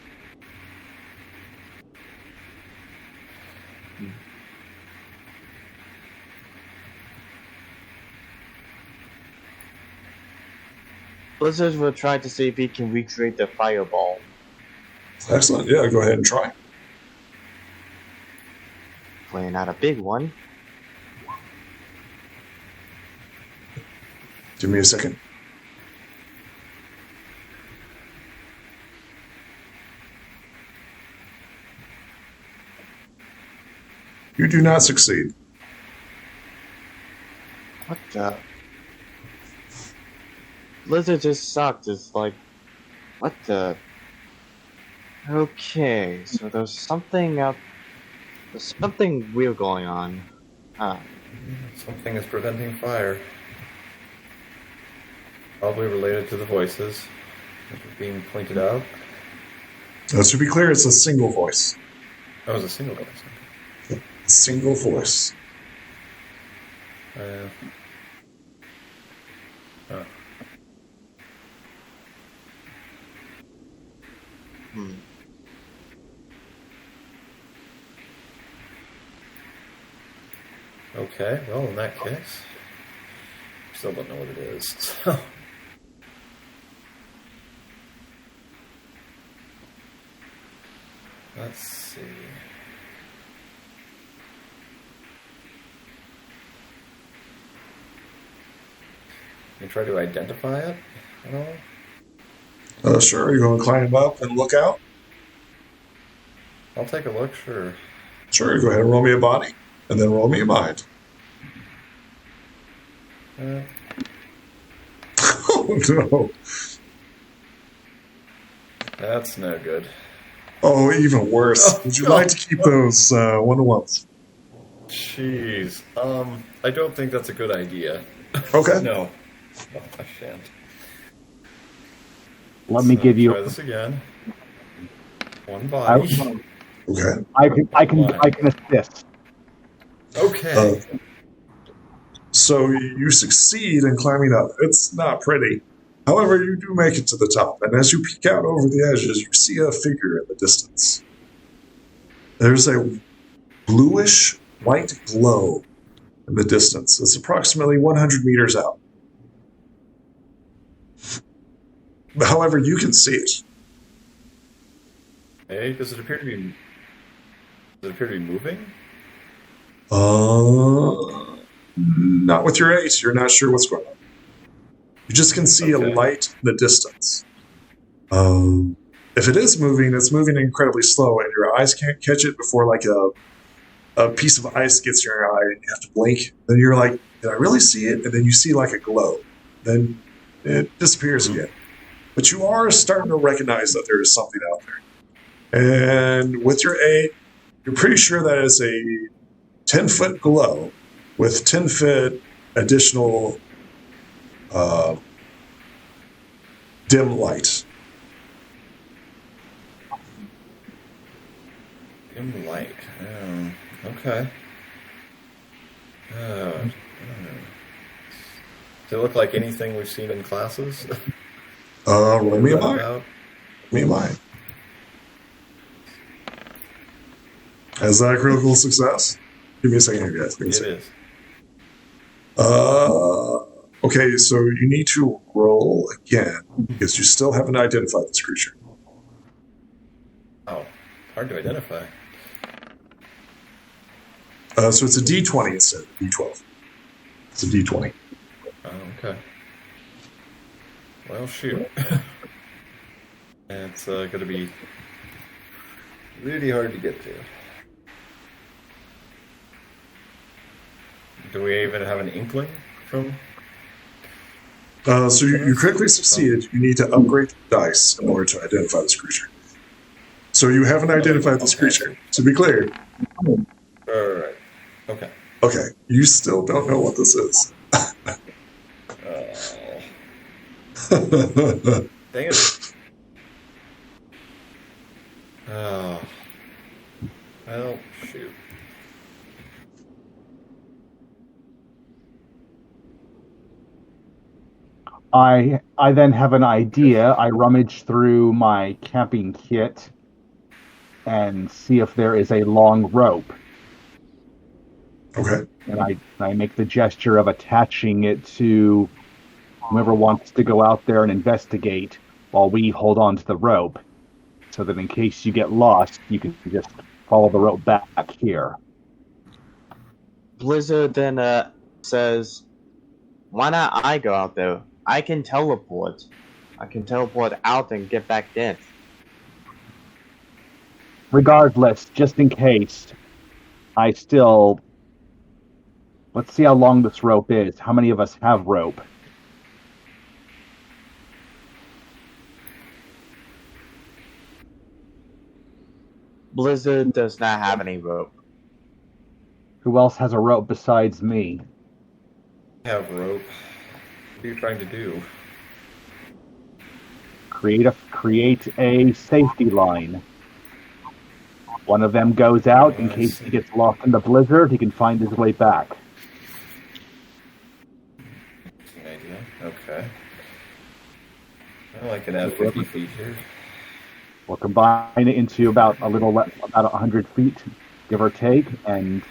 Blizzard will try to see if he can recreate the fireball. Excellent. Yeah, go ahead and try. Playing out a big one. Give me a second. You do not succeed. What the? Blizzard just sucked. It's like, what the? Okay, so there's something weird going on. Something is preventing fire. Probably related to the voices that are being pointed out. To be clear, it's a single voice. That was a single voice. A single voice. Oh. Okay, well, in that case, still don't know what it is. So. Let's see. Can you try to identify it at all? Sure, you want to climb up and look out? I'll take a look, sure. Sure, go ahead and roll me a body, and then roll me a mind. Oh no! That's no good. Oh, even worse. Oh, Would you no. like to keep those one-to-ones? Jeez. I don't think that's a good idea. Okay. No, I shan't. Let me give you. Try this again. One I, body. Okay. I can assist. Okay. So you succeed in climbing up. It's not pretty. However, you do make it to the top, and as you peek out over the edges, you see a figure in the distance. There's a bluish white glow in the distance. It's approximately 100 meters out. However, you can see it. Hey, does it appear to be moving? Not with your ace. You're not sure what's going on. You just can see a light in the distance. If it is moving, it's moving incredibly slow, and your eyes can't catch it before like a piece of ice gets in your eye, and you have to blink. Then you're like, "Did I really see it?" And then you see like a glow. Then it disappears again. But you are starting to recognize that there is something out there. And with your 8, you're pretty sure that it's a 10-foot glow with 10-foot additional dim light. Dim light. Okay. Does it look like anything we've seen in classes? Roll me a mind. Me a mind. Is that a critical success? Give me a second here, guys. Give me a second. It is. Okay, so you need to roll again because you still haven't identified this creature. Oh, hard to identify. So it's a D20 instead of D12. It's a D20. Oh, okay. Well, shoot. It's going to be really hard to get to. Do we even have an inkling from? So you critically succeeded. You need to upgrade the dice in order to identify this creature. So you haven't identified this creature. To be clear. Alright. Okay. Okay. You still don't know what this is. Dang it. Oh. Well, shoot. I then have an idea. I rummage through my camping kit and see if there is a long rope. Okay. And I make the gesture of attaching it to whoever wants to go out there and investigate while we hold on to the rope, so that in case you get lost, you can just follow the rope back here. Blizzard then says, "Why not I go out there? I can teleport. I can teleport out and get back in." Regardless, just in case, let's see how long this rope is. How many of us have rope? Blizzard does not have any rope. Who else has a rope besides me? Have rope. What are you trying to do? Create a safety line. One of them goes out in case he gets lost in the blizzard. He can find his way back. Good idea. Okay. Well, I could add 50 feet here. We'll combine it into about 100 feet, give or take, and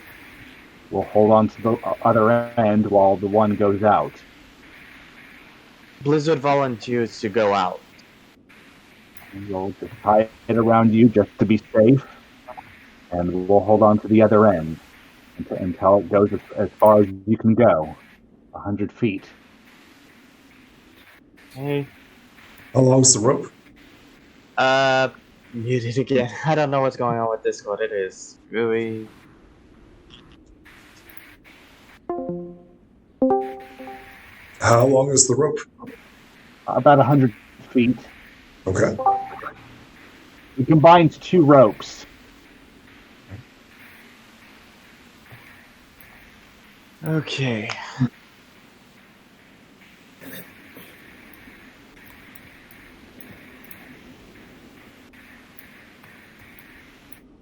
we'll hold on to the other end while the one goes out. Blizzard volunteers to go out. And we'll just tie it around you just to be safe, and we'll hold on to the other end until it goes as far as you can go, 100 feet. Hey. How long's the rope? Muted again. I don't know what's going on with Discord. It is really... How long is the rope? About 100 feet. Okay. It combines 2 ropes. Okay.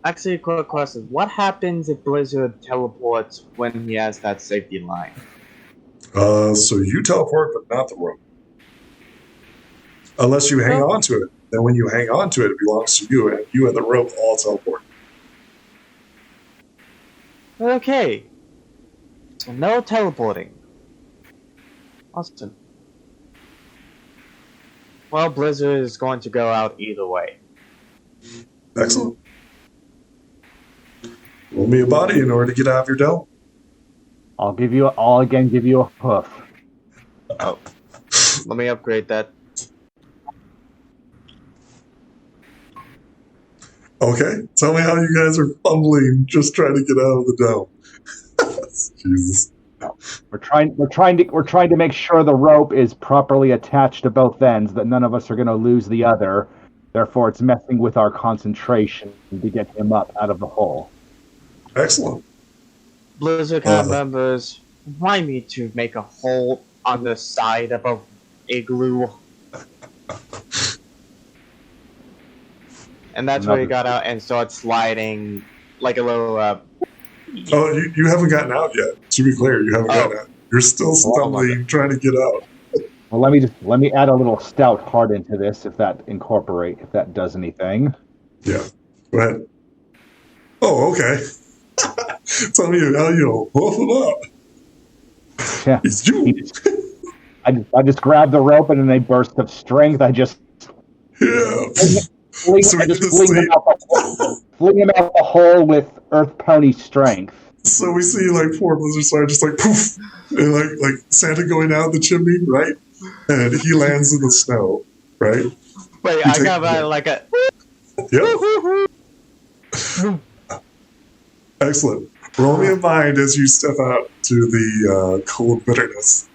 Actually, a quick question. What happens if Blizzard teleports when he has that safety line? So you teleport, but not the rope. Unless you hang on to it. Then when you hang on to it, it belongs to you, and you and the rope all teleport. Okay. So no teleporting. Awesome. Well, Blizzard is going to go out either way. Excellent. Roll me a body in order to get out of your dome. I'll again give you a hoof. Oh. Let me upgrade that. Okay, tell me how you guys are fumbling just trying to get out of the dome. Jesus. We're trying to make sure the rope is properly attached to both ends, that none of us are going to lose the other. Therefore, it's messing with our concentration to get him up out of the hole. Excellent. Blizzard cast members remind me to make a hole on the side of a igloo. And that's where he got out and started sliding like a little. Oh, you haven't gotten out yet. To be clear, you haven't gotten out. You're still stumbling, trying to get out. Well, let me add a little stout heart into this, if that does anything. Yeah, go ahead. Oh, okay. Tell me how you'll pull him up. Yeah. It's you. I just grab the rope, and in a burst of strength, I just fling him out the hole with Earth Pony strength. So we see like poor Blizzard Star just like poof, and like Santa going out the chimney, right? And he lands in the snow, right? Wait, I got like a. Yep. Excellent. Roll me a mind as you step out to the cold bitterness.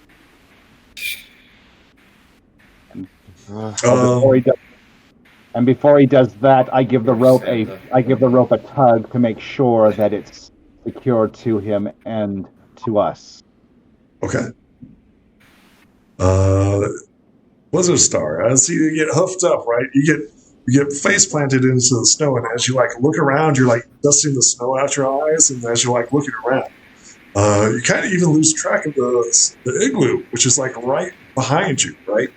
Before he does that, I give the rope a tug to make sure that it's secured to him and to us. Okay. Blizzard Star, as you get hoofed up, right? You get face planted into the snow, and as you like look around, you're like dusting the snow out your eyes, and as you're like looking around, you kind of even lose track of the igloo, which is like right behind you, right?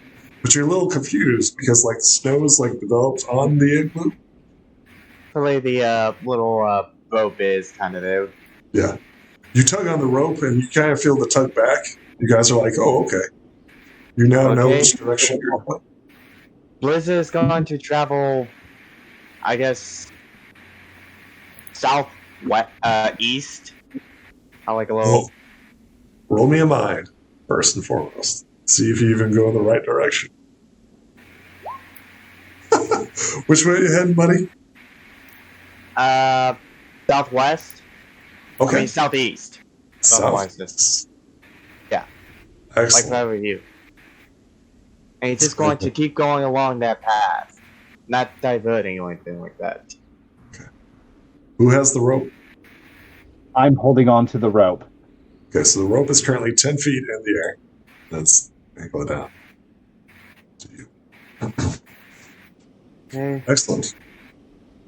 But you're a little confused because like the snow is like developed on the igloo. Probably the little rope is kind of there. Yeah. You tug on the rope and you kind of feel the tug back. You guys are like, oh, okay. You now know which direction you're going. Blizzard is going to travel, I guess, east. I like a little. Roll me a mind, first and foremost. See if you even go in the right direction. Which way are you heading, buddy? Southwest. Okay. I mean, southeast. Southwest. Yeah. Excellent. Like over you. And he's just going to keep going along that path. Not diverting or anything like that. Okay. Who has the rope? I'm holding on to the rope. Okay, so the rope is currently 10 feet in the air. Let's go down to you. Okay. Excellent.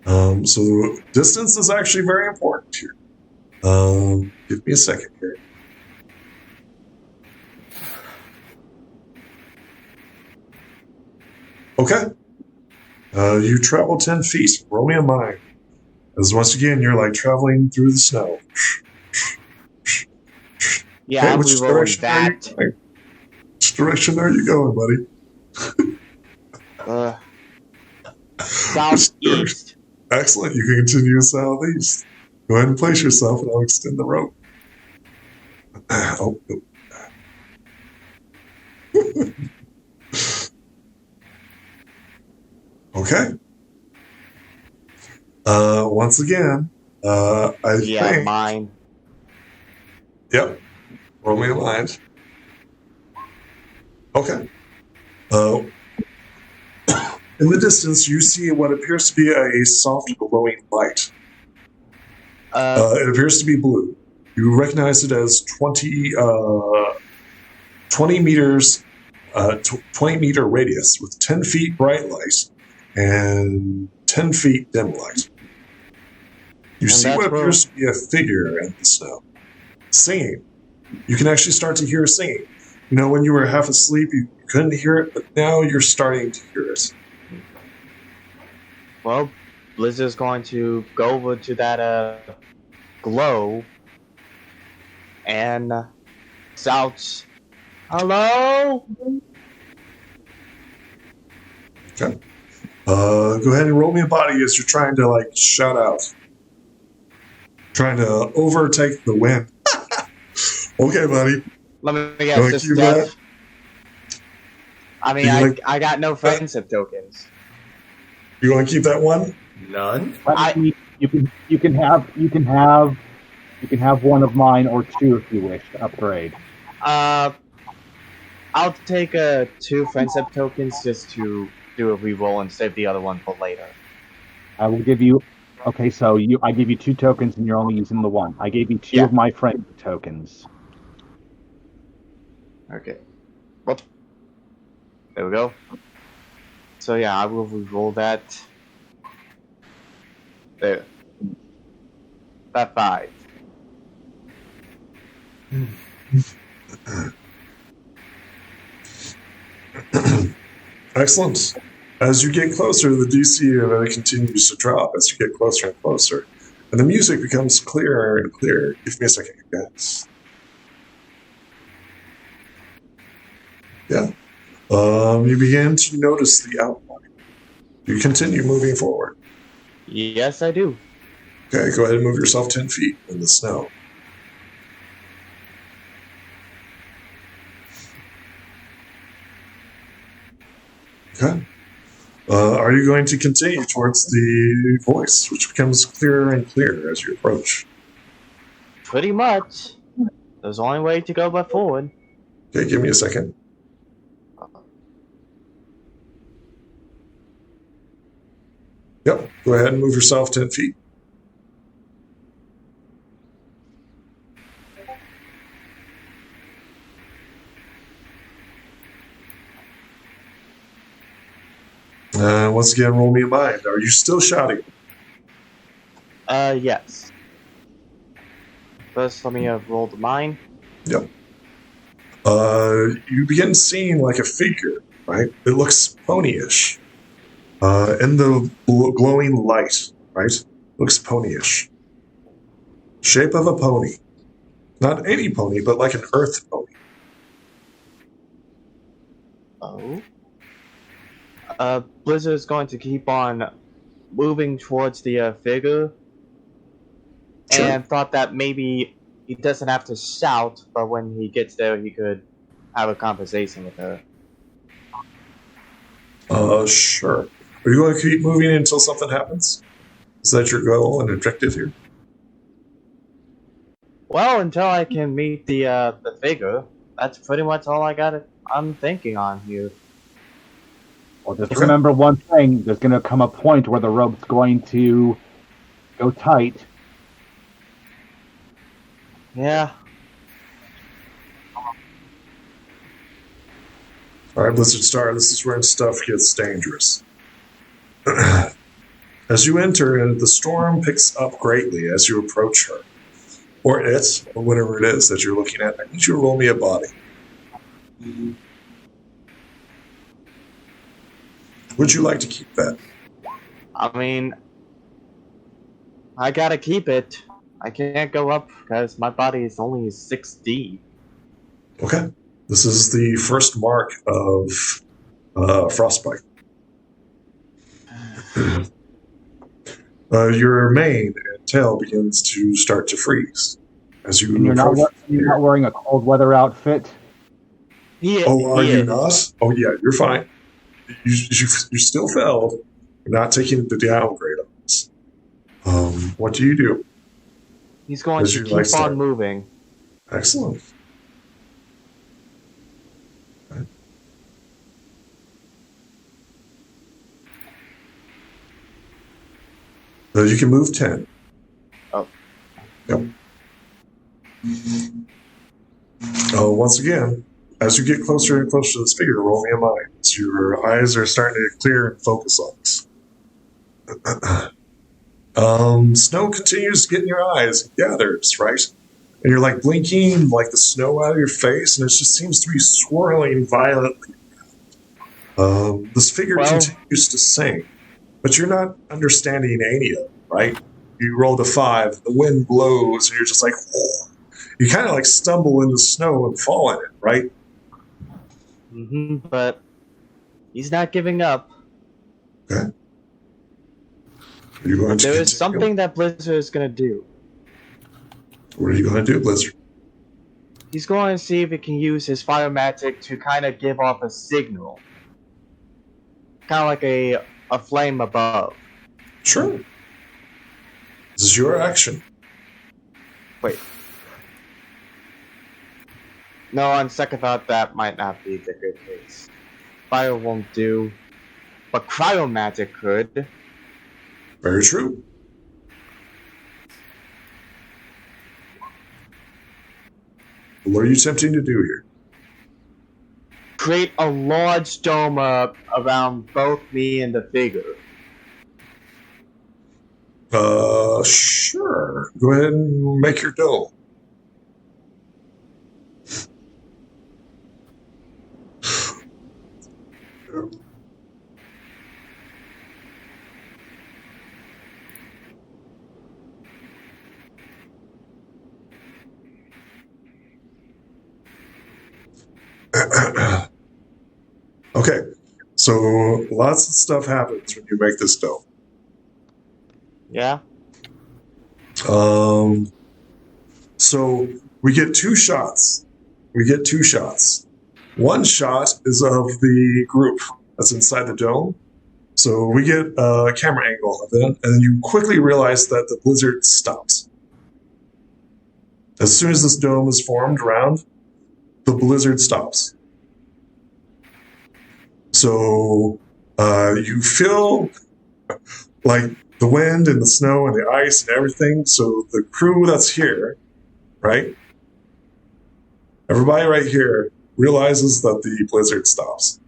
So the distance is actually very important here. Give me a second here. Okay. You travel 10 feet. Roll me a mind. As once again, you're like traveling through the snow. Yeah, okay, I'm which rerolling that. Which direction are you going, buddy? Southeast. Excellent. You can continue southeast. Go ahead and place yourself, and I'll extend the rope. Oh. Okay. Once again, I think... mine. Yep. Roll me a mind. Okay. Uh, in the distance, you see what appears to be a soft glowing light. It appears to be blue. You recognize it as 20 meters, 20 meter radius with 10 feet bright light and 10 feet dim light. You see what appears to be a figure in the snow, singing. You can actually start to hear singing. You know, when you were half asleep, you couldn't hear it, but now you're starting to hear it. Well, Blizzard's going to go over to that glow and shouts, "Hello!" Okay. Go ahead and roll me a body as you're trying to like shout out, trying to overtake the wind. Okay, buddy. Let me guess, this stuff. I mean, I got no friendship tokens. You want to keep that one? None. You can have one of mine or two if you wish to upgrade. I'll take 2 friendship tokens just to do a reroll and save the other one for later. I will give you. Okay, so I give you 2 tokens and you're only using the one. I gave you 2 of my friend tokens. Okay. Well, there we go. So yeah, I will reroll that. There. That 5. Excellent. As you get closer, the DC of it continues to drop as you get closer and closer. And the music becomes clearer and clearer. Give me a second, guys. Yeah. You begin to notice the outline. You continue moving forward. Yes, I do. Okay, go ahead and move yourself 10 feet in the snow. Okay. Are you going to continue towards the voice, which becomes clearer and clearer as you approach? Pretty much. There's only way to go but forward. Okay, give me a second. Yep, go ahead and move yourself 10 feet. Once again, roll me a mind. Are you still shouting? Yes. First, let me roll the mine. Yep. You begin seeing like a figure, right? It looks ponyish. In the glowing light, right? Looks ponyish. Shape of a pony. Not any pony, but like an earth pony. Oh. Blizzard is going to keep on moving towards the figure. Sure. And thought that maybe he doesn't have to shout, but when he gets there, he could have a conversation with her. Sure. Are you going to keep moving until something happens? Is that your goal and objective here? Well, until I can meet the figure, that's pretty much all I'm thinking on here. Well, just remember one thing. There's going to come a point where the rope's going to go tight. Yeah. All right, Blizzard Star, this is where stuff gets dangerous. As you enter, the storm picks up greatly as you approach her. Or it, or whatever it is that you're looking at. I need you to roll me a body. Would you like to keep that? I mean, I gotta keep it. I can't go up because my body is only 6D. Okay. This is the first mark of frostbite. Your mane and tail begins to start to freeze as you. And you're not wearing a cold weather outfit. Yeah. Oh, are you not? Oh, yeah, you're fine. You still failed. You're not taking the downgrade on this. What do you do? He's going to keep on moving. Excellent. Okay. You can move 10. Oh. Yep. Once again, as you get closer and closer to this figure, roll me a mind. So your eyes are starting to clear and focus on this. Snow continues to get in your eyes, it gathers, right? And you're like blinking like the snow out of your face, and it just seems to be swirling violently. This figure continues to sing, but you're not understanding any of it, right? You rolled a 5, the wind blows, and you're just like, whoa. You kind of like stumble in the snow and fall in it, right? But he's not giving up. Okay. Are you going to There is continue? something that Blizzard is going to do. What are you going to do, Blizzard? He's going to see if he can use his fire magic to kind of give off a signal. Kind of like a flame above. Sure. This is your action. Wait. No, on second thought, that might not be the good case. Fire won't do, but cryo magic could. Very true. What are you attempting to do here? Create a large dome around both me and the figure. Sure. Go ahead and make your dome. Okay, so lots of stuff happens when you make this dome. Yeah? So we get 2 shots. One shot is of the group that's inside the dome. So we get a camera angle of them, and you quickly realize that the blizzard stops. As soon as this dome is formed around, the blizzard stops. So you feel like the wind and the snow and the ice and everything. So the crew that's here, right? Everybody right here realizes that the blizzard stops.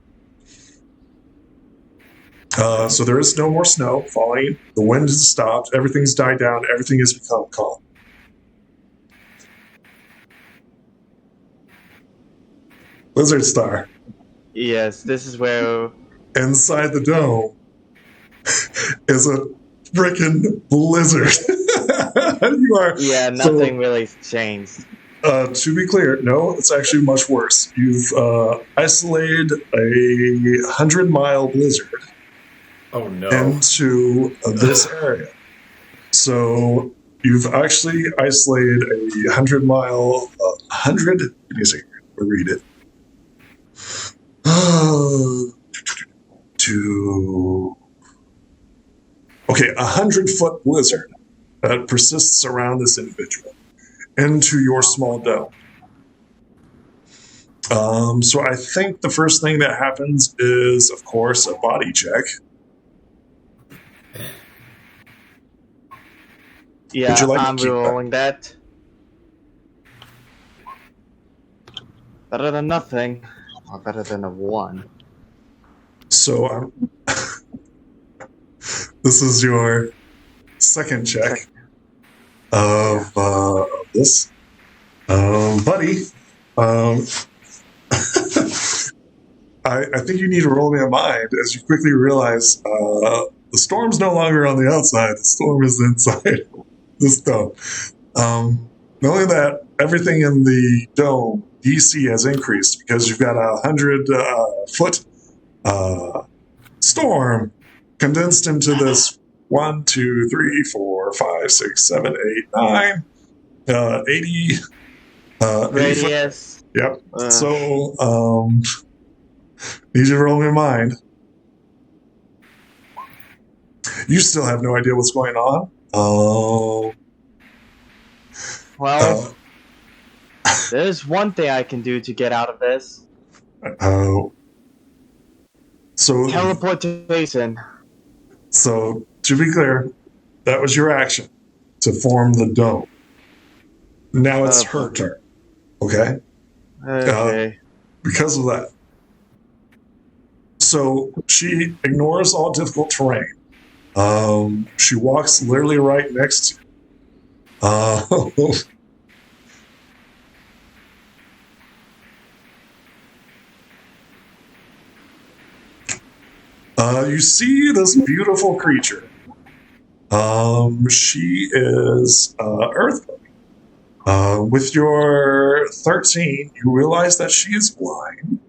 So there is no more snow falling. The wind has stopped. Everything's died down. Everything has become calm. Blizzard Star. Yes, this is where... Inside the dome is a freaking blizzard. You are... Yeah, nothing really changed. To be clear, no, it's actually much worse. You've isolated a 100-mile blizzard into this area. So you've actually isolated a 100-mile, 100, let me see, I'll read it. Okay, 100-foot blizzard that persists around this individual into your small dome. So I think the first thing that happens is, of course, a body check. Yeah, like I'm rolling that. Better than nothing, or better than a 1. So this is your second check of this. Buddy, I think you need to roll me a mind as you quickly realize the storm's no longer on the outside. The storm is inside this dome. Not only that, everything in the dome DC has increased because you've got a 100-foot storm condensed into this 1, 2, 3, 4, 5, 6, 7, 8, 9, 80 radius. Yep. So, need you to roll me a mind. You still have no idea what's going on. Well, there's one thing I can do to get out of this. So Teleportation. So, to be clear, That was your action to form the dome. Now it's her turn. Okay? Okay. Because of that. So she ignores all difficult terrain. She walks literally right next to you. You see this beautiful creature. She is Earthling. With your 13, you realize that she is blind.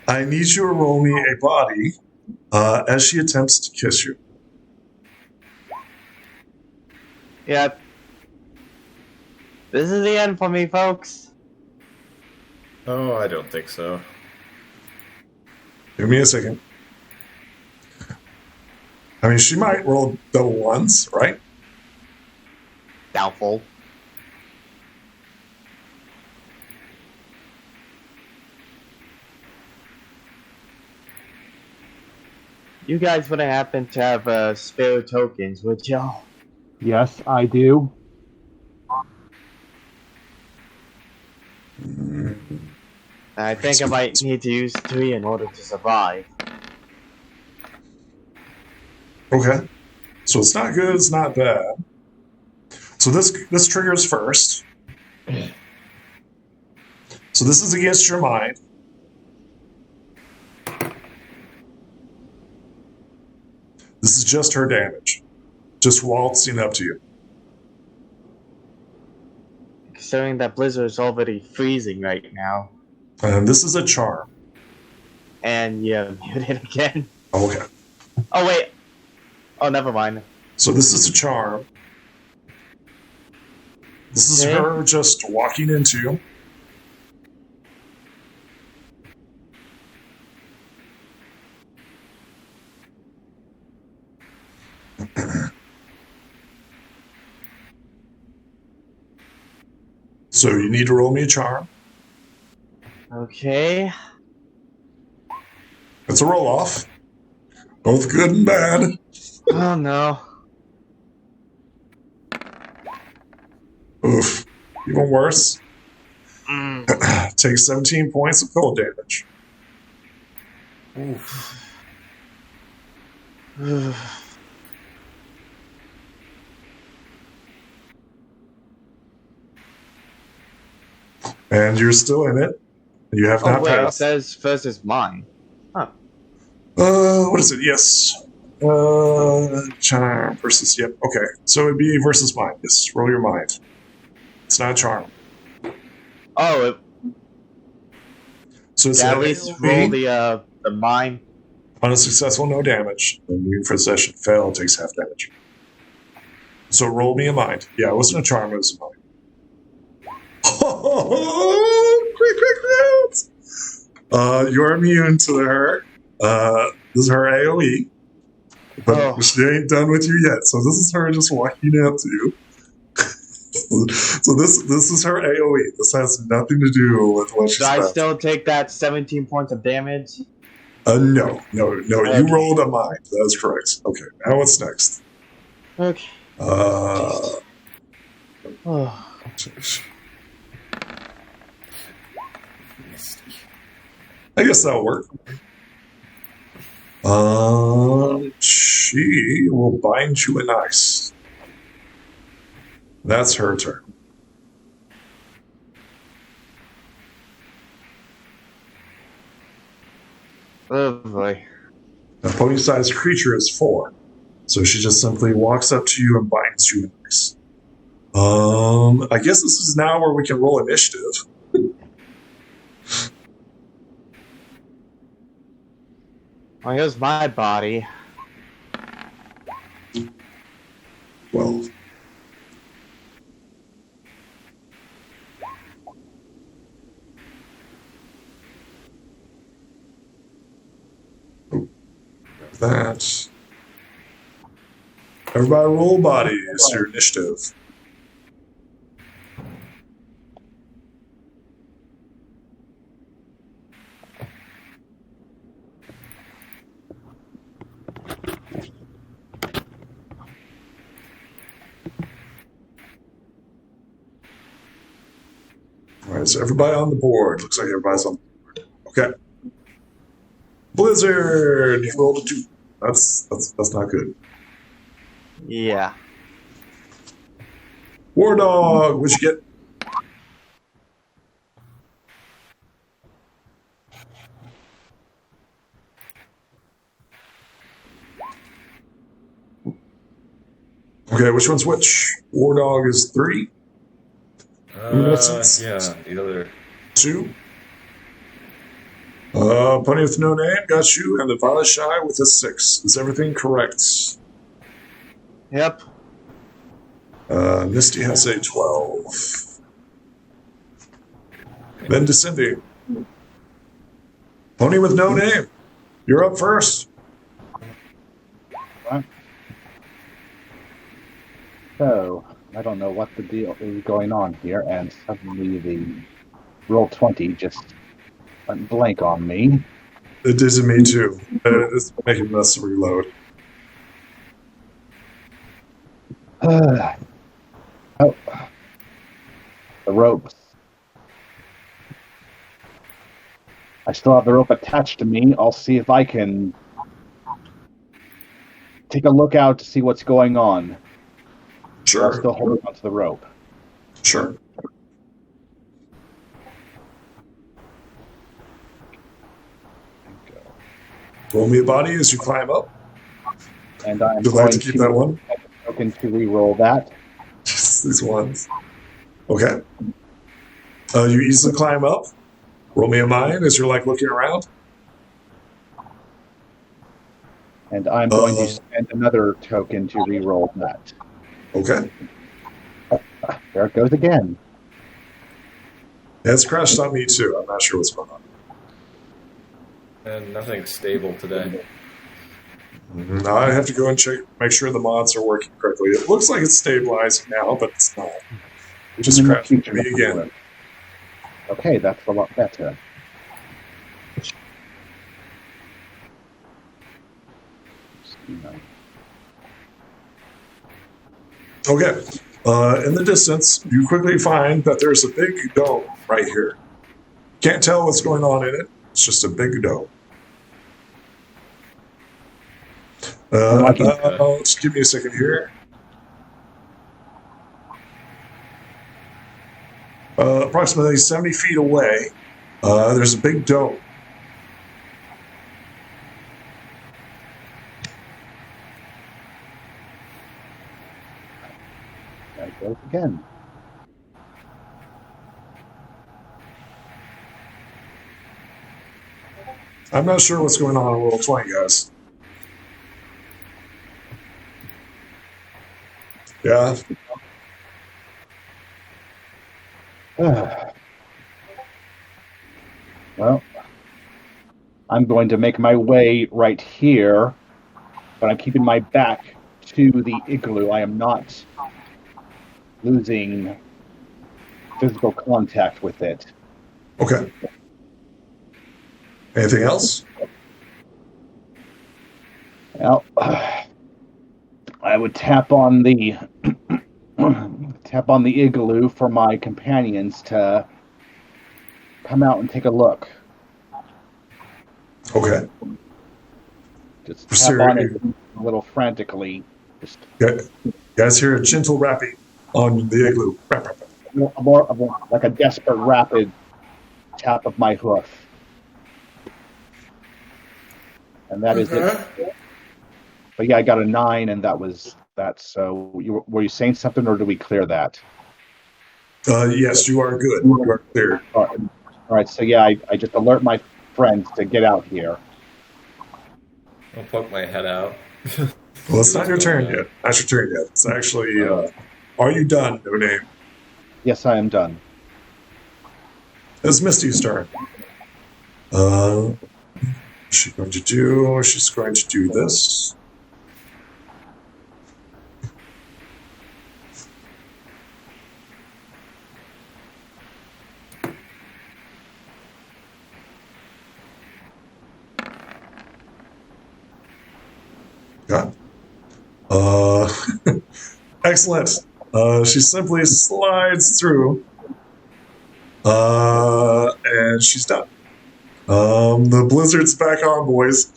I need you to roll me a body as she attempts to kiss you. Yep. This is the end for me, folks. Oh, I don't think so. Give me a second. I mean, she might roll double ones, right? Doubtful. You guys wouldn't happen to have spare tokens, would y'all? Yes, I do. I think I might need to use 3 in order to survive. Okay. So it's not good, it's not bad. So this triggers first. So this is against your mind. This is just her damage. Just waltzing up to you. Considering that Blizzard is already freezing right now. And this is a charm. And yeah, muted again. Okay. Oh wait. Oh, never mind. So this is a charm. This is Okay. her just walking into you. So you need to roll me a charm. Okay. It's a roll off. Both good and bad. Oh no. Oof. Even worse. Mm. Take 17 points of cold damage. Oof. And you're still in it. You have Oh not wait, it passed. says first is mine. What is it? Yes. Charm versus, yep. Okay. So it'd be versus mind. Yes. Roll your mind. It's not a charm. Oh, So it's yeah, an at least AOE. roll the mine. Unsuccessful, no damage. The new possession fail takes half damage. So roll me a mind. Yeah, it wasn't a charm, it was a mind. Oh, quick. You're immune to her. This is her AoE. But Oh. she ain't done with you yet. So this is her just walking up to you. So this is her AoE. This has nothing to do with what she's Do I about. still take that 17 points of damage? No. Okay. You rolled a mind. That's correct. Okay, now what's next? Okay. Uh, Oh. I guess that'll work. She will bind you in ice. That's her turn. Oh boy. A pony-sized creature is 4. So she just simply walks up to you and binds you in ice. I guess this is now where we can roll initiative. Well, here's my body. 12. That. Everybody roll bodies, your initiative. so everybody on the board. Looks like everybody's on the board. Okay. Blizzard, you rolled a 2. That's not good. Yeah. War Dog, what'd you get? Okay, which one's which? War Dog is 3. Yeah, the other. 2. Plenty with no name got you, and the Violet Shy with a 6. Is everything correct? Yep. Misty has a 12. Then Descending. Pony with no name. You're up first. So, I don't know what the deal is going on here, and suddenly the roll 20 just went blank on me. It did to me too. It's making us reload. Oh, the ropes. I still have the rope attached to me. I'll see if I can take a look out to see what's going on. Sure. I'm still holding onto the rope. Sure. Roll me a body as you climb up. And I'm You'd like to keep that one? Token to re-roll that. Just these ones. Okay. You easily climb up. Roll me a mind as you're like looking around. And I'm going to spend another token to re-roll that. Okay. There it goes again. It's crashed on me too. I'm not sure what's going on. And nothing's stable today. Now I have to go and check, make sure the mods are working correctly. It looks like it's stabilizing now, but it's not. It just crashed on me again. Okay, that's a lot better. Okay. In the distance, you quickly find that there's a big dome right here. Can't tell what's going on in it. It's just a big dome. Just give me a second here. Approximately 70 feet away, there's a big dome. There it goes again. I'm not sure what's going on Roll 20, guys. Yeah. Well, I'm going to make my way right here, but I'm keeping my back to the igloo. I am not losing physical contact with it. Okay. Anything else? Well, I would tap on the igloo for my companions to come out and take a look. Okay. Just tap on it a little frantically. Just guys hear a gentle rapping on the igloo. Rap, rap, rap. more like a desperate, rapid tap of my hoof. And that is it. But yeah, I got a 9, and that was that. So were you saying something, or do we clear that? Yes, you are good. You are clear. All right. So yeah, I just alert my friends to get out here. I'll poke my head out. Well, it's not your turn yet. Not your turn yet. It's actually, are you done, No Name? Yes, I am done. It's Misty's turn. She's going to do this. Yeah. Excellent. She simply slides through. and she's done. The blizzard's back on, boys.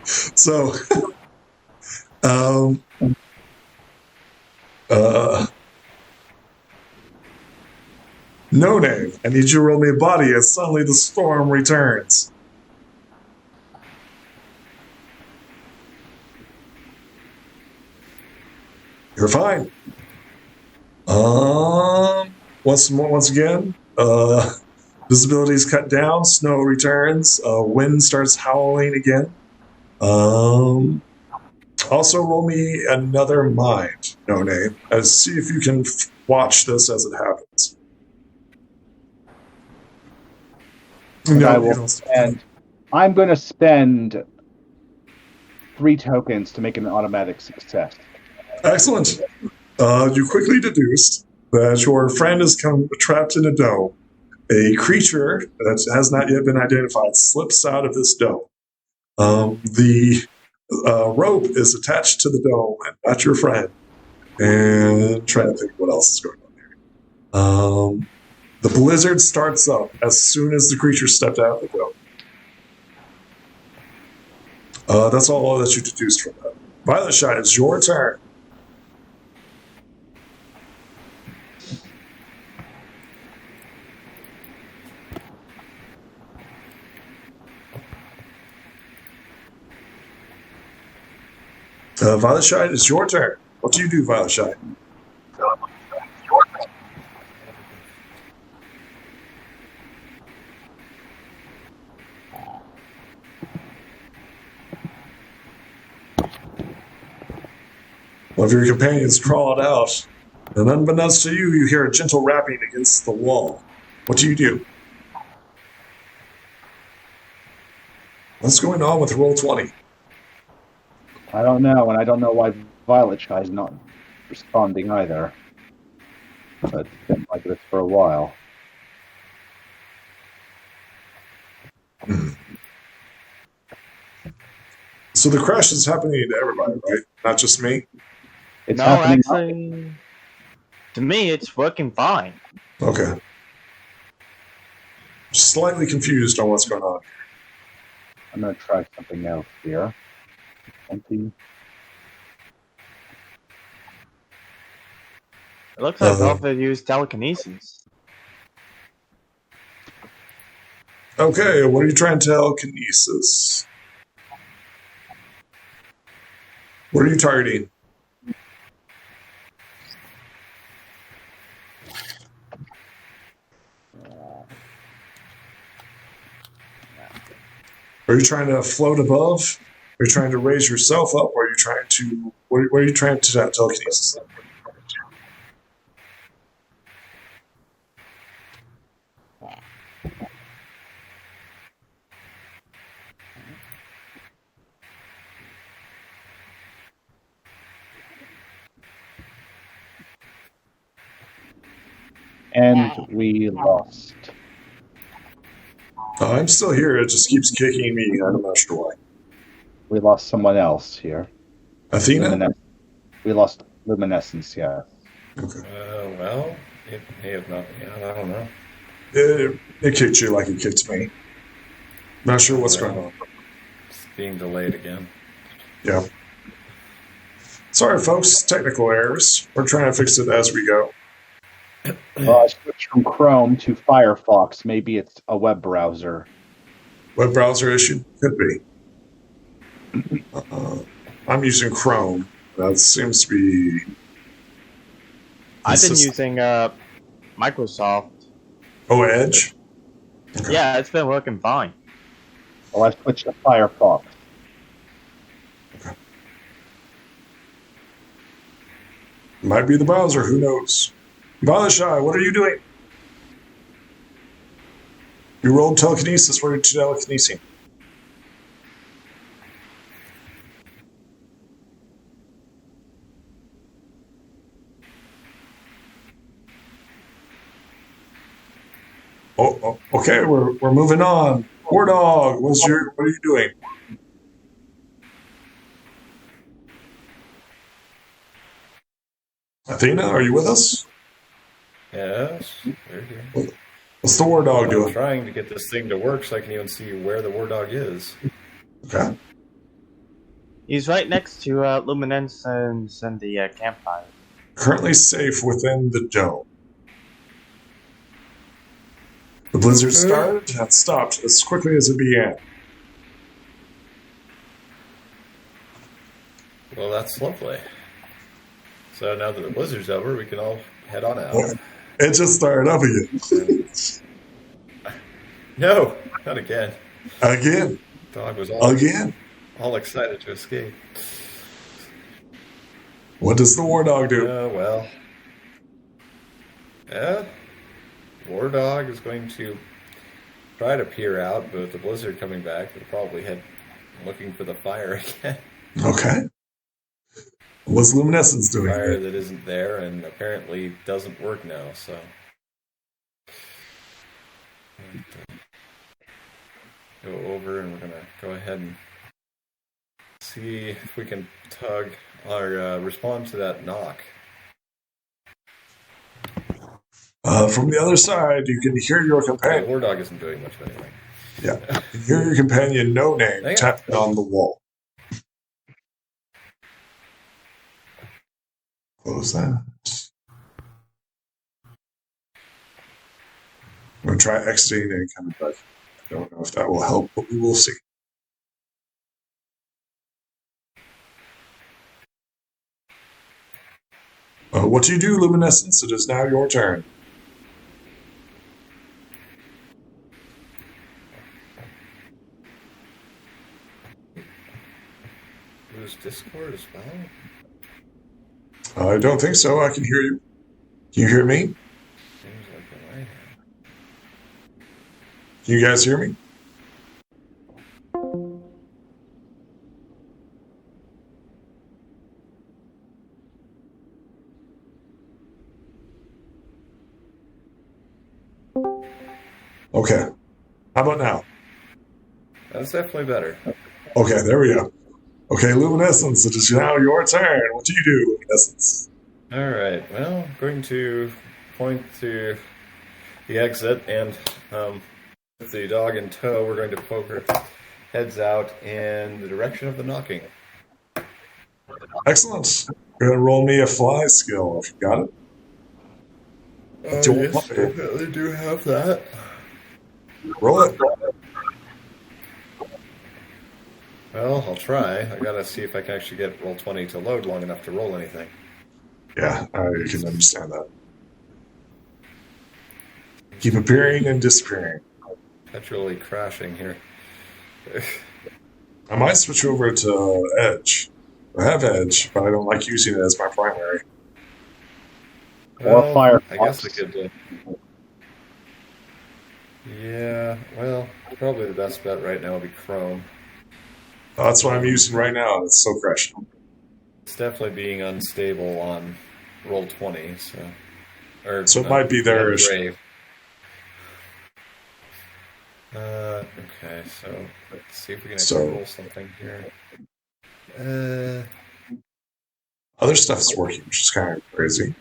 So, no name. I need you to roll me a body as suddenly the storm returns. You're fine. Once again, visibility is cut down. Snow returns. Wind starts howling again. Also, roll me another mind. No name. See if you can watch this as it happens. And I'm going to spend 3 tokens to make an automatic success. Excellent. You quickly deduced that your friend is trapped in a dome. A creature that has not yet been identified slips out of this dome. The rope is attached to the dome and not your friend. And trying to think what else is going on here. The blizzard starts up as soon as the creature stepped out of the dome. That's all that you deduced from that. Violet Shine, it's your turn. Violet Shine, it's your turn. What do you do, Violet Shine? One of your companions crawled out, and unbeknownst to you, you hear a gentle rapping against the wall. What do you do? What's going on with Roll20? I don't know, and I don't know why Violet Shy is not responding either. But it's been like this for a while. So the crash is happening to everybody, right? Not just me? It's No, happening. actually, to me, it's working fine. Okay. Slightly confused on what's going on. I'm going to try something else here. 20. It looks like both of you use telekinesis. Okay, what are you trying to telekinesis? What are you targeting? Are you trying to float above? Are you trying to raise yourself up? Or are you trying to... What are you trying to telekinesis? And we lost. I'm still here. It just keeps kicking me. I'm not sure why. We lost someone else here. Athena? We lost Luminescence, yeah. Okay. Well, it may have not. Yeah, I don't know. It kicked you like it kicked me. Not sure what's going on. It's being delayed again. Yeah. Sorry, folks. Technical errors. We're trying to fix it as we go. I switched from Chrome to Firefox. Maybe it's a web browser. Web browser issue? Could be. I'm using Chrome. That seems to be... I've been using Microsoft. Oh, Edge? Okay. Yeah, it's been working fine. Well, I switched to Firefox. Okay. Might be the browser. Who knows? Violet Shy, what are you doing? You rolled telekinesis. What are you telekinesing? Oh, okay. We're moving on. War Dog, what are you doing? Athena, are you with us? Yes, we're here. What's the war dog I'm doing? trying to get this thing to work so I can even see where the war dog is. Okay. He's right next to Luminescence and the campfire. Currently safe within the dome. The blizzard started and stopped as quickly as it began. Well, that's lovely. So now that the blizzard's over, we can all head on out. Well, it just started up again. No, not again. Again. Dog was Again. all excited to escape. What does the war dog do? Well. Yeah. War dog is going to try to peer out, but with the blizzard coming back, they'll probably head looking for the fire again. Okay. What's Luminescence doing? Fire that isn't there and apparently doesn't work now, so. Go over and we're going to go ahead and see if we can tug or respond to that knock. From the other side, you can hear your The companion. war dog isn't doing much of anything. Yeah. You can hear your companion, no name, Hang on. tapping on the wall. Close that. I'm going to try exiting and coming back. I don't know if that will help, but we will see. What do you do, Luminescence? It is now your turn. Use Discord as well? I don't think so. I can hear you. Can you hear me? Seems like I might have. Can you guys hear me? Okay. How about now? That's definitely better. Okay, there we go. Okay, Luminescence, it is now your turn. What do you do, Luminescence? All right. Well, I'm going to point to the exit, and with the dog in tow, we're going to poke our heads out in the direction of the knocking. Excellent. Go ahead and roll me a fly skill if you got it. Don't Yes, definitely do have that. Roll it. Well, I'll try. I gotta see if I can actually get roll 20 to load long enough to roll anything. Yeah, I can understand that. Keep appearing and disappearing. Perpetually crashing here. I might switch over to Edge. I have Edge, but I don't like using it as my primary. Or Firefox. I guess I could. Yeah, well, probably the best bet right now would be Chrome. That's what I'm using right now, and it's so fresh. It's definitely being unstable on roll 20, so. So it might be their issue. Brave. Okay, so let's see if we can actually roll something here. Other stuff is working, which is kind of crazy.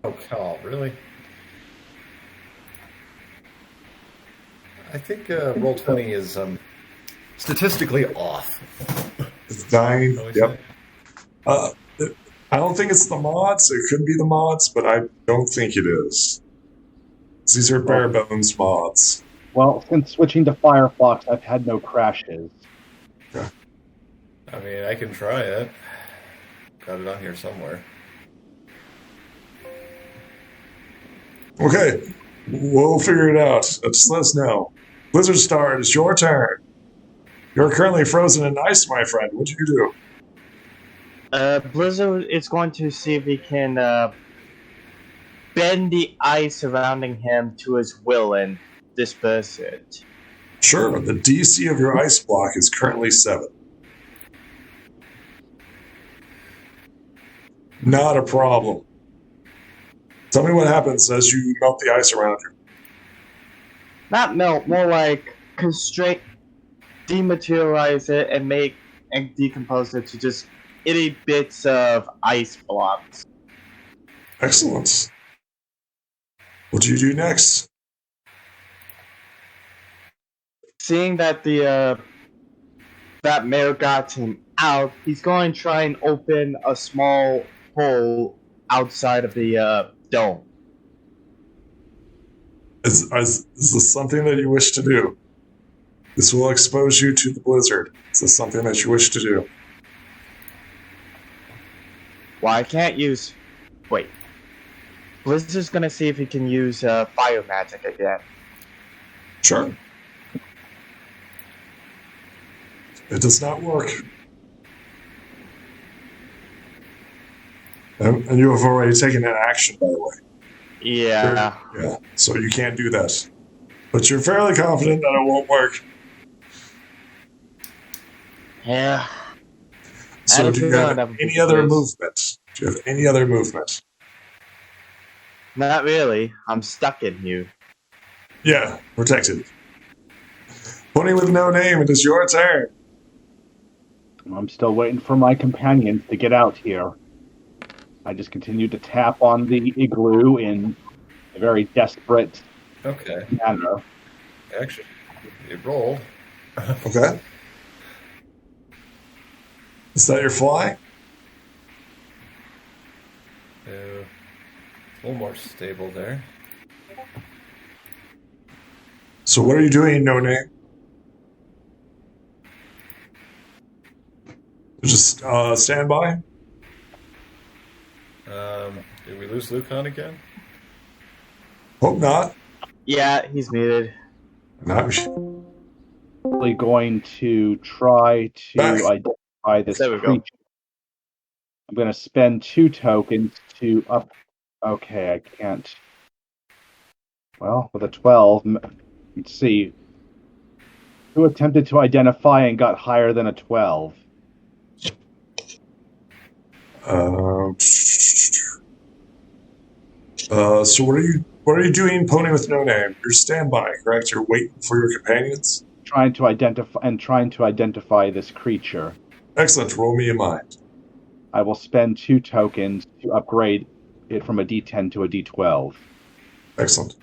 Oh, God, really? I think roll 20 is statistically off. It's dying. Shall we Yep. say? I don't think it's the mods. It could be the mods, but I don't think it is. These are bare bones mods. Well, since switching to Firefox, I've had no crashes. I mean, I can try it. Got it on here somewhere. Okay, we'll figure it out. Just let us know. Blizzard Star, it's your turn. You're currently frozen in ice, my friend. What do you do? Blizzard is going to see if he can bend the ice surrounding him to his will and disperse it. Sure, the DC of your ice block is currently 7. Not a problem. Tell me what happens as you melt the ice around you. Not melt, more like constrain, dematerialize it, and make and decompose it to just itty bits of ice blocks. Excellent. What do you do next? seeing that that mayor got him out, he's going to try and open a small hole outside of the dome. Is this something that you wish to do? This will expose you to the blizzard. Is this something that you wish to do? Well, I can't use. Wait. Blizzard's gonna see if he can use fire magic again. Sure. It does not work. And you have already taken an action, by the way. Yeah. Yeah, so you can't do that. But you're fairly confident that it won't work. Yeah. So do you have any other movement? Do you have any other movement? Not really. I'm stuck in here. Yeah, protected. Pony with no name, it is your turn. I'm still waiting for my companions to get out here. I just continue to tap on the igloo in a very desperate Okay. manner. Actually, it rolled. Okay. Is that your fly? A little more stable there. So what are you doing, no name? Just stand by? Did we lose Lucan again? Hope not. Yeah, he's muted. Not. Really going to try to Back. identify this There we go. creature. I'm going to spend 2 tokens to up. Okay, I can't. Well, with a 12, let's see. Who attempted to identify and got higher than a 12? So what are you doing, Pony with no name? You're standby, correct? You're waiting for your companions? Trying to identify this creature. Excellent. Roll me a mind. I will spend 2 tokens to upgrade it from a D10 to a D12. Excellent.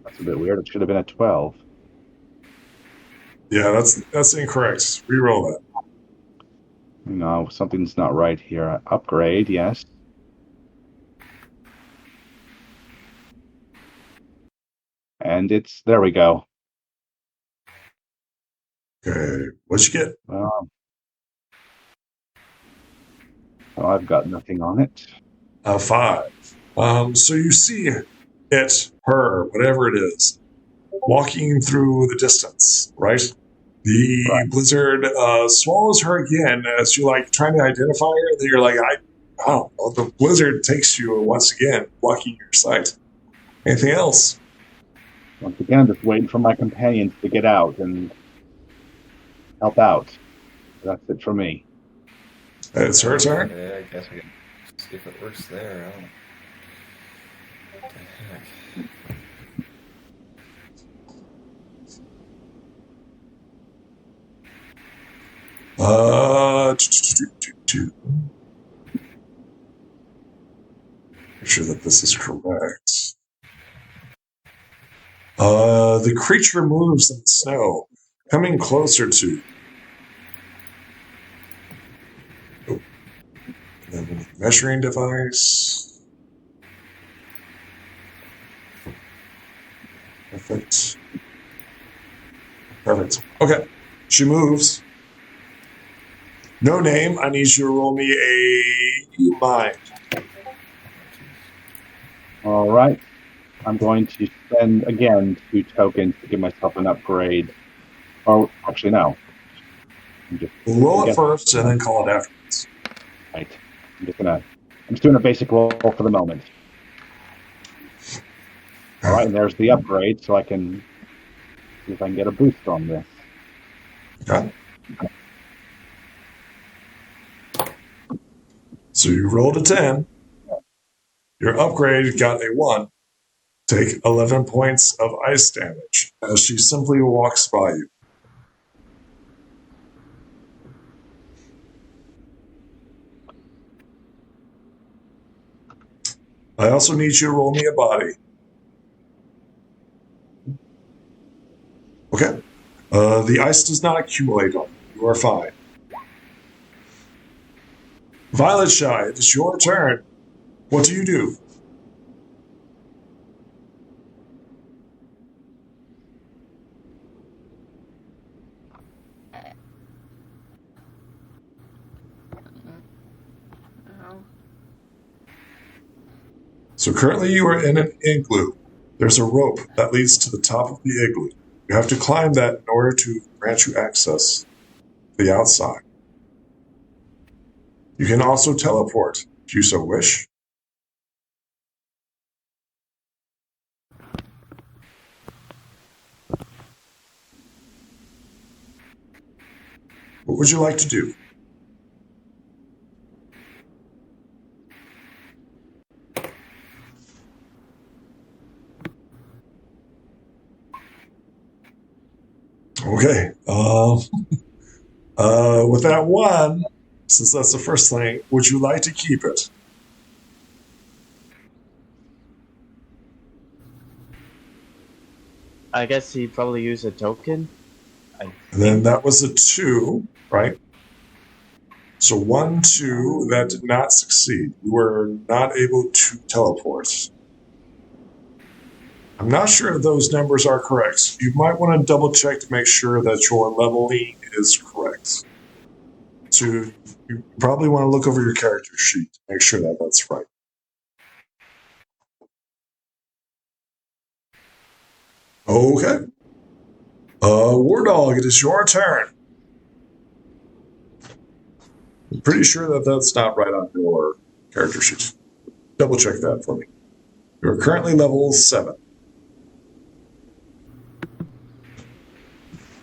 That's a bit weird. It should have been a 12. Yeah, that's incorrect. Reroll that. No, something's not right here. Upgrade, yes. And there we go. Okay. What'd you get? Well, I've got nothing on it. 5. So you see her, whatever it is, walking through the distance, right? The Right. blizzard swallows her again as you trying to identify her. Then you're like, the blizzard takes you once again, blocking your sight. Anything else? Once again, just waiting for my companions to get out and help out. That's it for me. It's her turn. Yeah, I guess we can see if it works there. I don't know. What the heck? Make sure that this is correct. The creature moves in the snow, coming closer to. Oh. And then measuring device. Perfect. Okay. She moves. No name. I need you to roll me a mind. All right. I'm going to spend, again, 2 tokens to give myself an upgrade. Oh, actually, no. We'll roll it first and then call it afterwards. Right. I'm just doing a basic roll for the moment. All right, and there's the upgrade, so I can see if I can get a boost on this. Okay. So you rolled a 10. Your upgrade got a 1. Take 11 points of ice damage as she simply walks by you. I also need you to roll me a body. Okay. The ice does not accumulate on you. You are fine. Violet Shy, it is your turn. What do you do? Oh. So currently you are in an igloo. There's a rope that leads to the top of the igloo. You have to climb that in order to grant you access to the outside. You can also teleport if you so wish. What would you like to do? Okay. With that one, since that's the first thing, would you like to keep it? I guess he probably used a token. And then that was a 2, right? So 1, 2, that did not succeed. You were not able to teleport. I'm not sure if those numbers are correct. You might want to double check to make sure that your leveling is correct. So you probably want to look over your character sheet to make sure that that's right. Okay. War Dog, it is your turn. I'm pretty sure that that's not right on your character sheet. Double check that for me. You're currently level 7.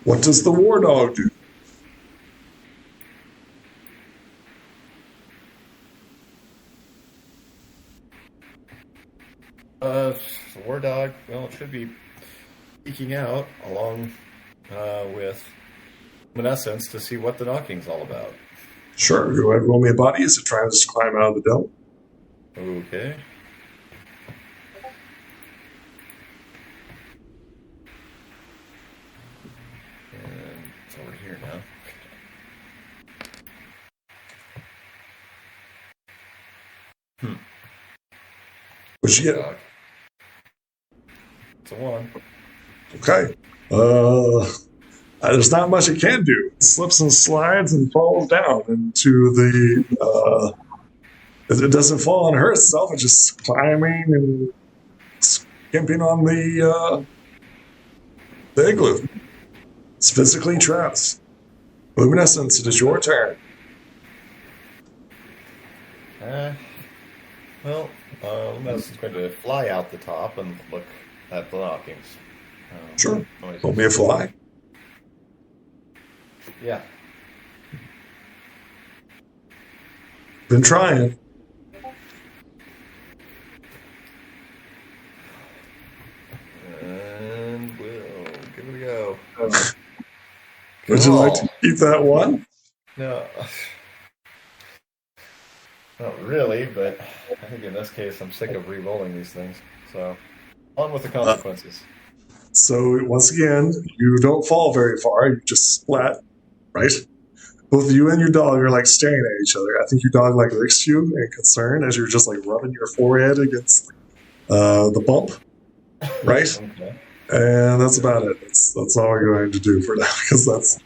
What does the War Dog do? The War Dog, well, it should be peeking out along with Luminescence to see what the knocking's all about. Sure, go ahead and roll me a body. Is it trying to just climb out of the dome? Okay. And it's over here now. What'd you get? Dog. It's a 1. Okay. There's not much it can do. It slips and slides and falls down into the. It doesn't fall on her itself. It's just climbing and skimping on the igloo. It's physically trapped. Luminescence, it is your turn. Well, Luminescence is going to fly out the top and look at the knockings. Sure. Roll me a fly. Yeah. Been trying. And we'll give it a go. Would you like to keep that one? No. Not really, but I think in this case I'm sick of re-rolling these things. So, on with the consequences. So, once again, you don't fall very far. You just splat, right? Both you and your dog are like staring at each other. I think your dog like licks you in concern as you're just like rubbing your forehead against the bump, right? Okay. And that's about it. That's all we're going to do for now because that's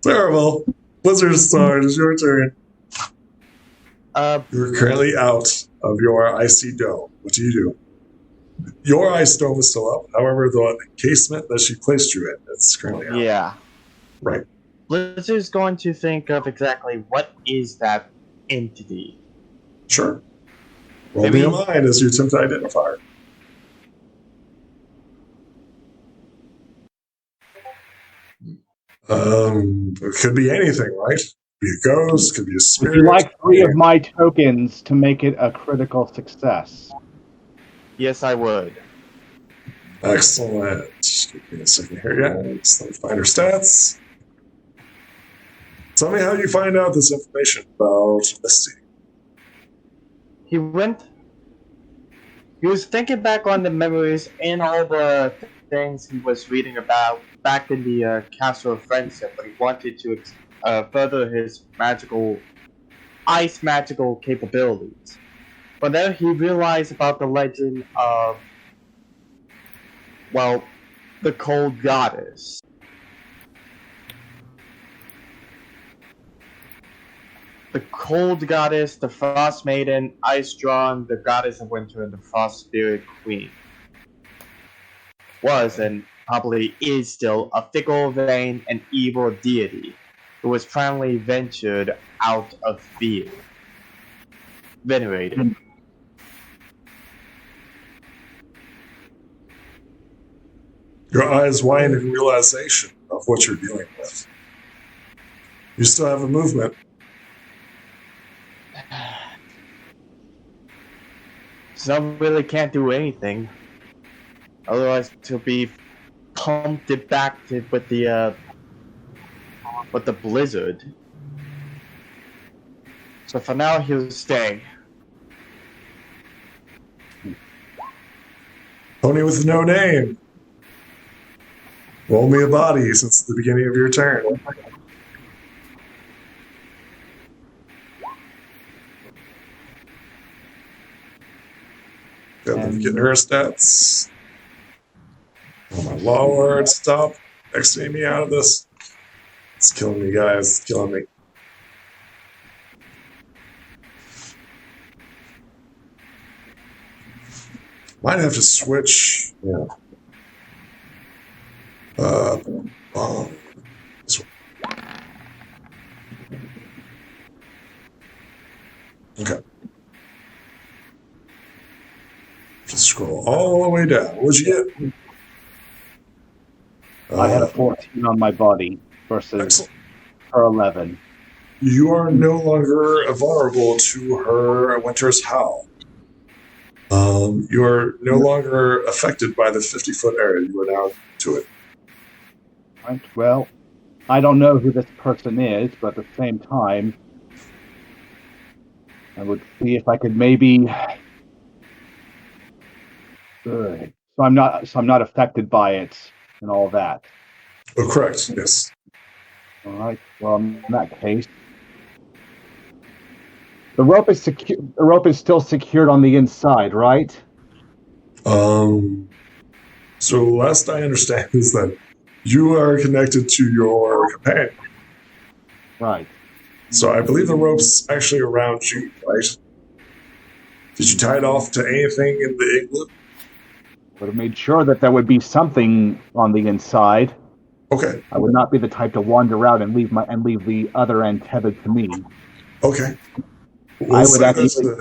terrible. Blizzard Star, it's your turn. You're currently out of your icy dome. What do you do? Your ice dome is still up. However, the encasement that she placed you in is currently out. Yeah. Right. Blizzard's going to think of exactly what is that entity. Sure. Roll me a mind as you attempt to identify her. It could be anything, right? Could be a ghost, could be a spirit. Would you like 3 of my tokens to make it a critical success? Yes, I would. Excellent. Give me a second here. Yeah, let me find her stats. Tell me how you find out this information about Misty. He went He was thinking back on the memories and all the things he was reading about back in the Castle of Friendship, but he wanted to further his magical capabilities. But then he realized about the legend of, well, the Cold Goddess. The Cold Goddess, the Frost Maiden, Ice Drawn, the Goddess of Winter, and the Frost Spirit Queen. Was and probably is still a fickle, vain, and evil deity who was finally ventured out of fear. Venerated. Your eyes widen in realization of what you're dealing with. You still have a movement. Some really can't do anything. Otherwise, he'll be pumped it back with the blizzard. So for now, he'll stay. Pony with no name. Roll me a body since the beginning of your turn. Let me get her stats. Oh my lord, stop exiting me out of this. It's killing me, guys. It's killing me. Might have to switch. Yeah. This one. Okay. Just scroll all the way down. What'd you get? I had a 14 on my body versus Excellent. her 11. You are no longer vulnerable to her Winter's Howl. You are no longer affected by the 50-foot area. You are now to it. Right, well, I don't know who this person is, but at the same time, I would see if I could maybe. Good. So I'm not affected by it and all that. Oh, correct. Yes. All right. Well, in that case, the rope is secure. The rope is still secured on the inside, right? So last I understand is that you are connected to your companion. Right. So I believe the rope's actually around you, right? Did you tie it off to anything in the igloo? Would have made sure that there would be something on the inside. Okay. I would not be the type to wander out and leave the other end tethered to me. Okay. I would actually.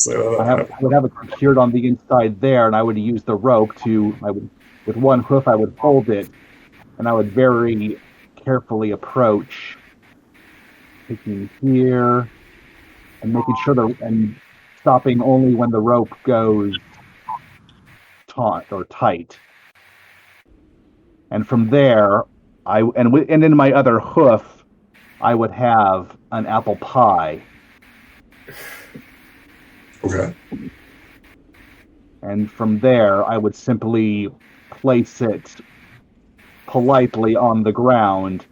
I would have it secured on the inside there, and I would use the rope with one hoof, I would hold it, and I would very carefully approach, taking here, and making sure and stopping only when the rope goes taut or tight. And from there, and in my other hoof, I would have an apple pie. Okay. And from there, I would simply place it politely on the ground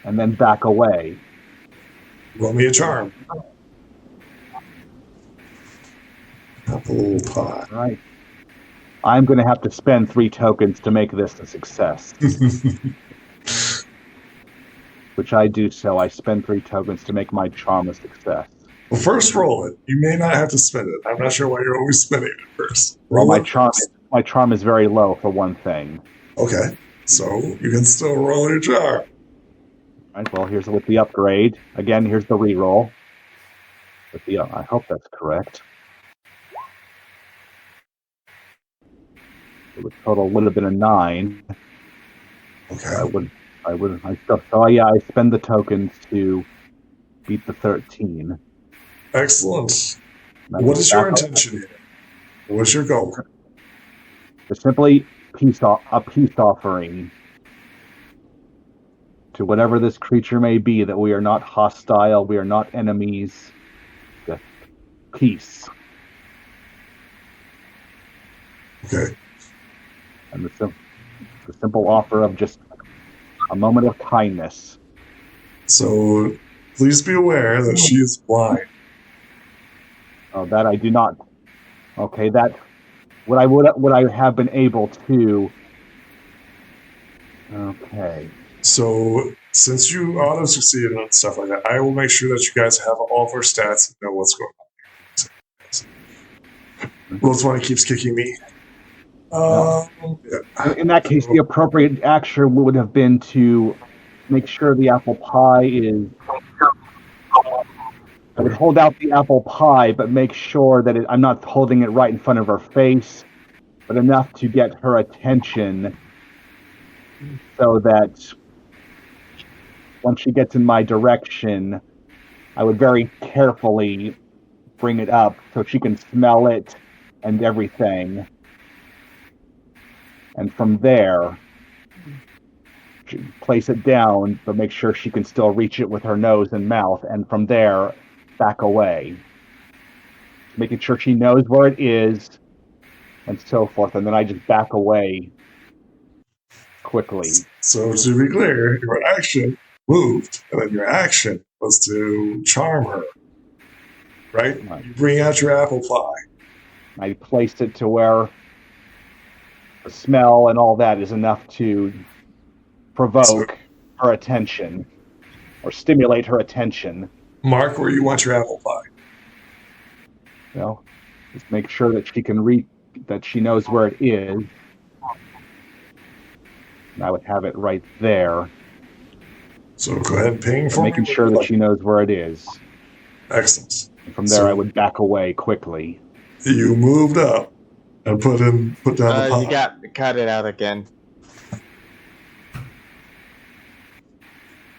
and then back away. Roll me a charm. Apple pie. All right. I'm going to have to spend 3 tokens to make this a success. Which I do so. I spend 3 tokens to make my charm a success. Well, first roll it. You may not have to spend it. I'm not sure why you're always spending it first. Roll my it charm. first. My charm is very low for one thing. Okay. So you can still roll your charm. All right. Well, here's with the upgrade. Again, here's the reroll. I hope that's correct. The total would have been a 9. Okay. I spend the tokens to beat the 13. Excellent. What is your intention here? What's your goal? It's simply a peace offering to whatever this creature may be, that we are not hostile, we are not enemies, just peace. Okay. And the simple offer of just a moment of kindness. So please be aware that she is blind. Oh, that I do not. Okay, that would I have been able to. Okay. So since you auto succeeded and stuff like that, I will make sure that you guys have all of our stats and know what's going on. Well, 20 keeps kicking me. Yeah. In that case, the appropriate action would have been to make sure the apple pie is. I would hold out the apple pie, but make sure that I'm not holding it right in front of her face, but enough to get her attention so that once she gets in my direction, I would very carefully bring it up so she can smell it and everything. And from there, place it down, but make sure she can still reach it with her nose and mouth. And from there, back away. Making sure she knows where it is and so forth. And then I just back away quickly. So to be clear, your action moved, and then your action was to charm her. Right? You bring out your apple pie. I placed it to where the smell and all that is enough to provoke her attention or stimulate her attention. Mark where you want your apple pie. Just make sure that she can that she knows where it is. And I would have it right there. So go ahead and ping for making sure that she knows where it is. Excellent. And from there, I would back away quickly. You moved up and put down the pie. You cut it out again.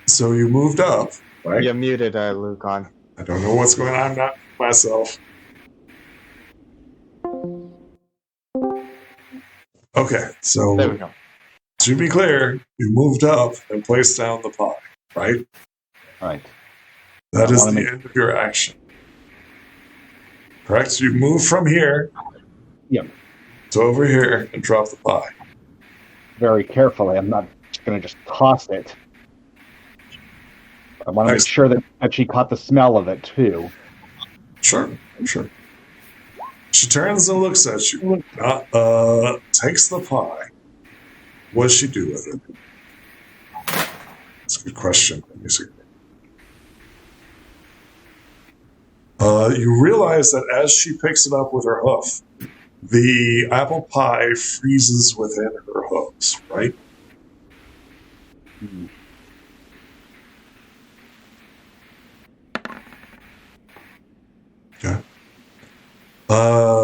So you moved up, right? You're muted, Lucan. I don't know what's going on, not myself. Okay, so there we go. To be clear, you moved up and placed down the pie, right? Right. That is the end of your action. Correct? So you move from here to over here and drop the pie. Very carefully. I'm not going to just toss it. I want to make sure that she caught the smell of it, too. Sure. She turns and looks at you. Takes the pie. What does she do with it? That's a good question. Let me see. You realize that as she picks it up with her hoof, the apple pie freezes within her hooves, right? Mm-hmm. Okay.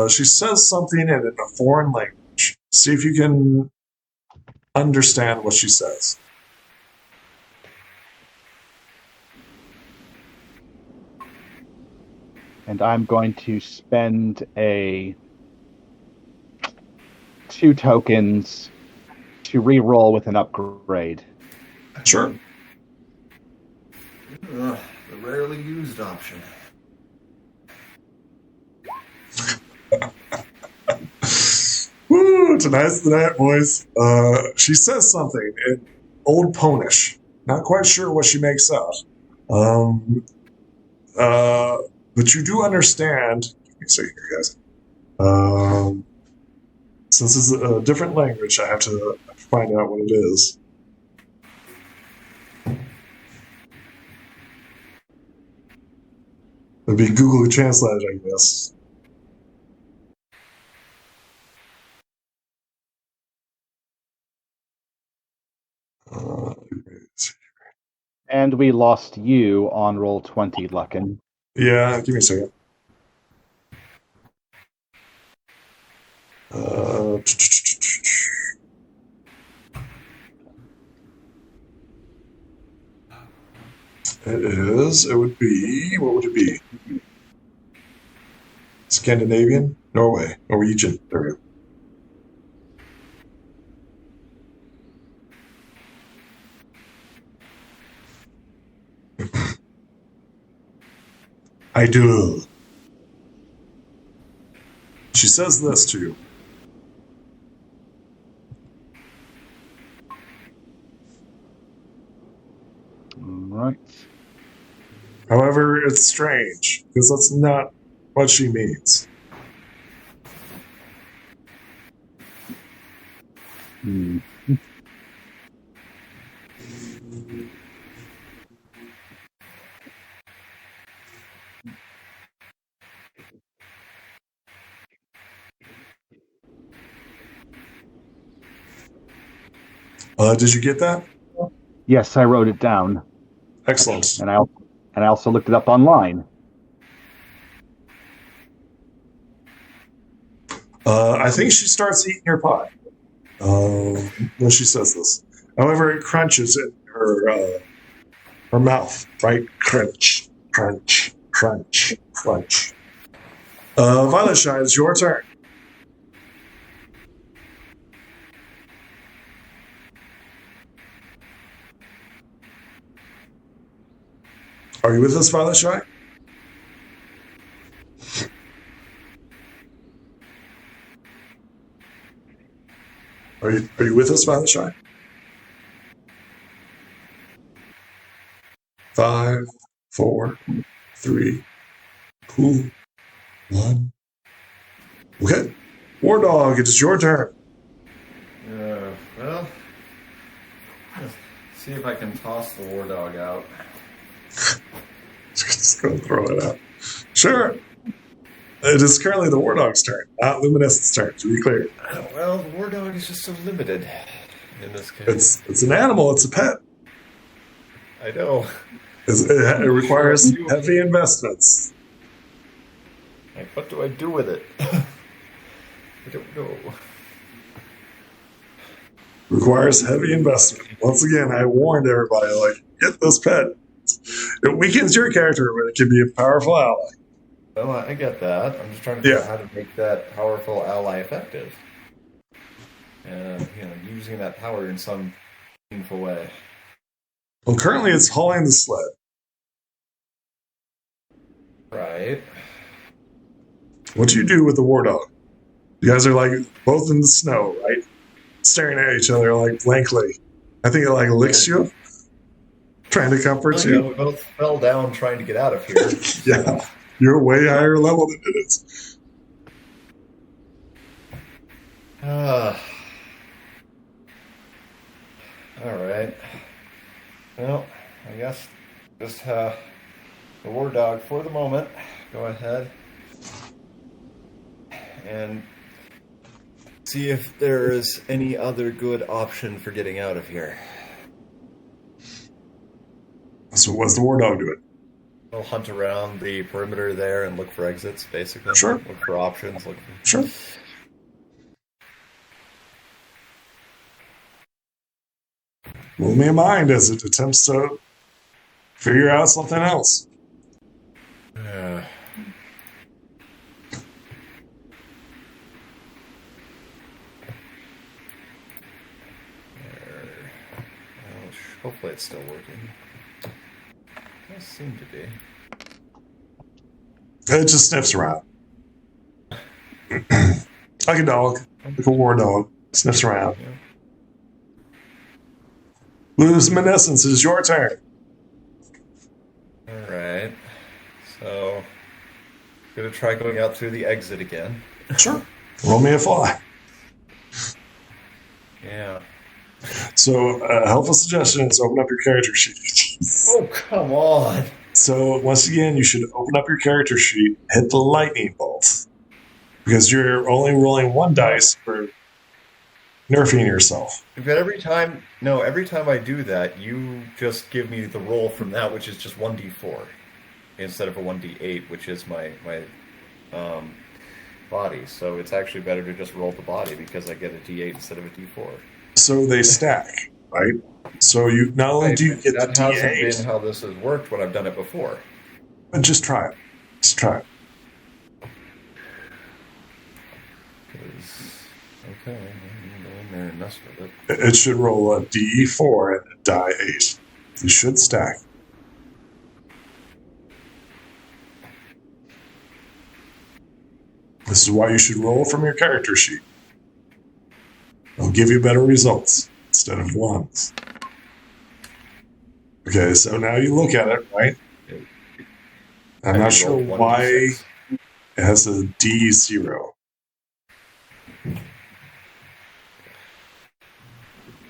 She says something in a foreign language. See if you can understand what she says. And I'm going to spend 2 tokens to re-roll with an upgrade. Sure. The rarely used option. Woo! Tonight's the night, boys. She says something in Old Ponish. Not quite sure what she makes out. But you do understand. Let me see here, guys. Since it's a different language, I have to find out what it is. It'd be Google Translate, I guess. And we lost you on roll 20, Lucken. Yeah, give me a second. It would be, what would it be? Scandinavian? Norwegian. There we go. I do. She says this to you. Right. However, it's strange, because that's not what she means. Hmm. Did you get that? Yes, I wrote it down, Excellent. and I also looked it up online. I think she starts eating your pie when she says this. However, it crunches in her mouth, right? Crunch, crunch, crunch, crunch. Violet Shy, it's your turn. Are you with us, Violet Shy? Are you with us, Violet Shy? 5, 4, 3, 2, 1. Okay. War Dog, it is your turn. Well, let's see if I can toss the war dog out. Just go throw it out. Sure. It is currently the War Dog's turn, not Luminescence's turn, to be clear. Well, the war dog is just so limited in this case. It's an animal, it's a pet. I know. It requires heavy investments. Like, what do I do with it? I don't know. Requires heavy investment. Once again, I warned everybody, get this pet. It weakens your character, but it can be a powerful ally. Well, I get that. I'm just trying to figure out how to make that powerful ally effective. And, using that power in some meaningful way. Well, currently it's hauling the sled. Right. What do you do with the War Dog? You guys are both in the snow, right? Staring at each other blankly. I think it licks you, trying to comfort you. We both fell down trying to get out of here. Yeah, you're way higher level than it is. All right. Well, I guess just the war dog for the moment. Go ahead and see if there is any other good option for getting out of here. So what's the War Dog doing? I'll hunt around the perimeter there and look for exits, basically. Sure. Look for options. Sure. Roll me a mind as it attempts to figure out something else. Hopefully it's still working. Does seem to be. It just sniffs around. Like a dog. Like a war dog. Sniffs around. Yeah. Luminescence, it is your turn. Alright. So, gonna try going out through the exit again. Sure. Roll me a fly. Yeah. So, helpful suggestion is open up your character sheet. Oh, come on! So, once again, you should open up your character sheet, hit the lightning bolt. Because you're only rolling one dice for nerfing yourself. But every time I do that, you just give me the roll from that, which is just 1d4, instead of a 1d8, which is my body. So it's actually better to just roll the body because I get a d8 instead of a d4. So they stack, right? So you not only do you get the that hasn't D8, been how this has worked when I've done it before. but just try it. Just try it. Okay, I'm going in there and mess with it. It should roll a D4 and a die 8. You should stack. This is why you should roll from your character sheet. It'll give you better results instead of ones. Okay, so now you look at it, right? I'm not sure why it has a D0.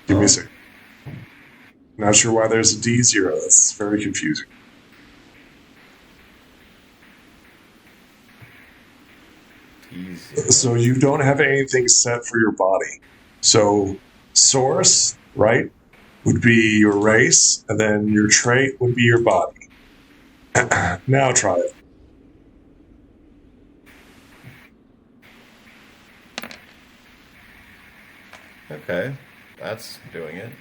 Give me a second. Not sure why there's a D0. That's very confusing. So you don't have anything set for your body. So source, right, would be your race, and then your trait would be your body. Now try it. Okay, that's doing it.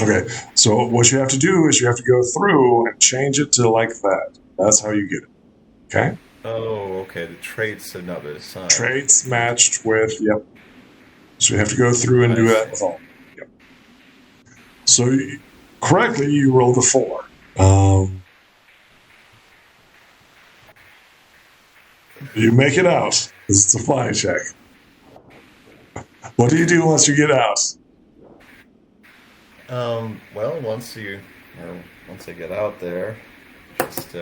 Okay, so what you have to do is you have to go through and change it to like that. That's how you get it. Okay? Oh, okay. The traits are not assigned. Traits matched with, yep. So you have to go through and do that with all. Yep. So correctly, you rolled a 4. You make it out. It's a fly check. What do you do once you get out? Well, once I get out there, just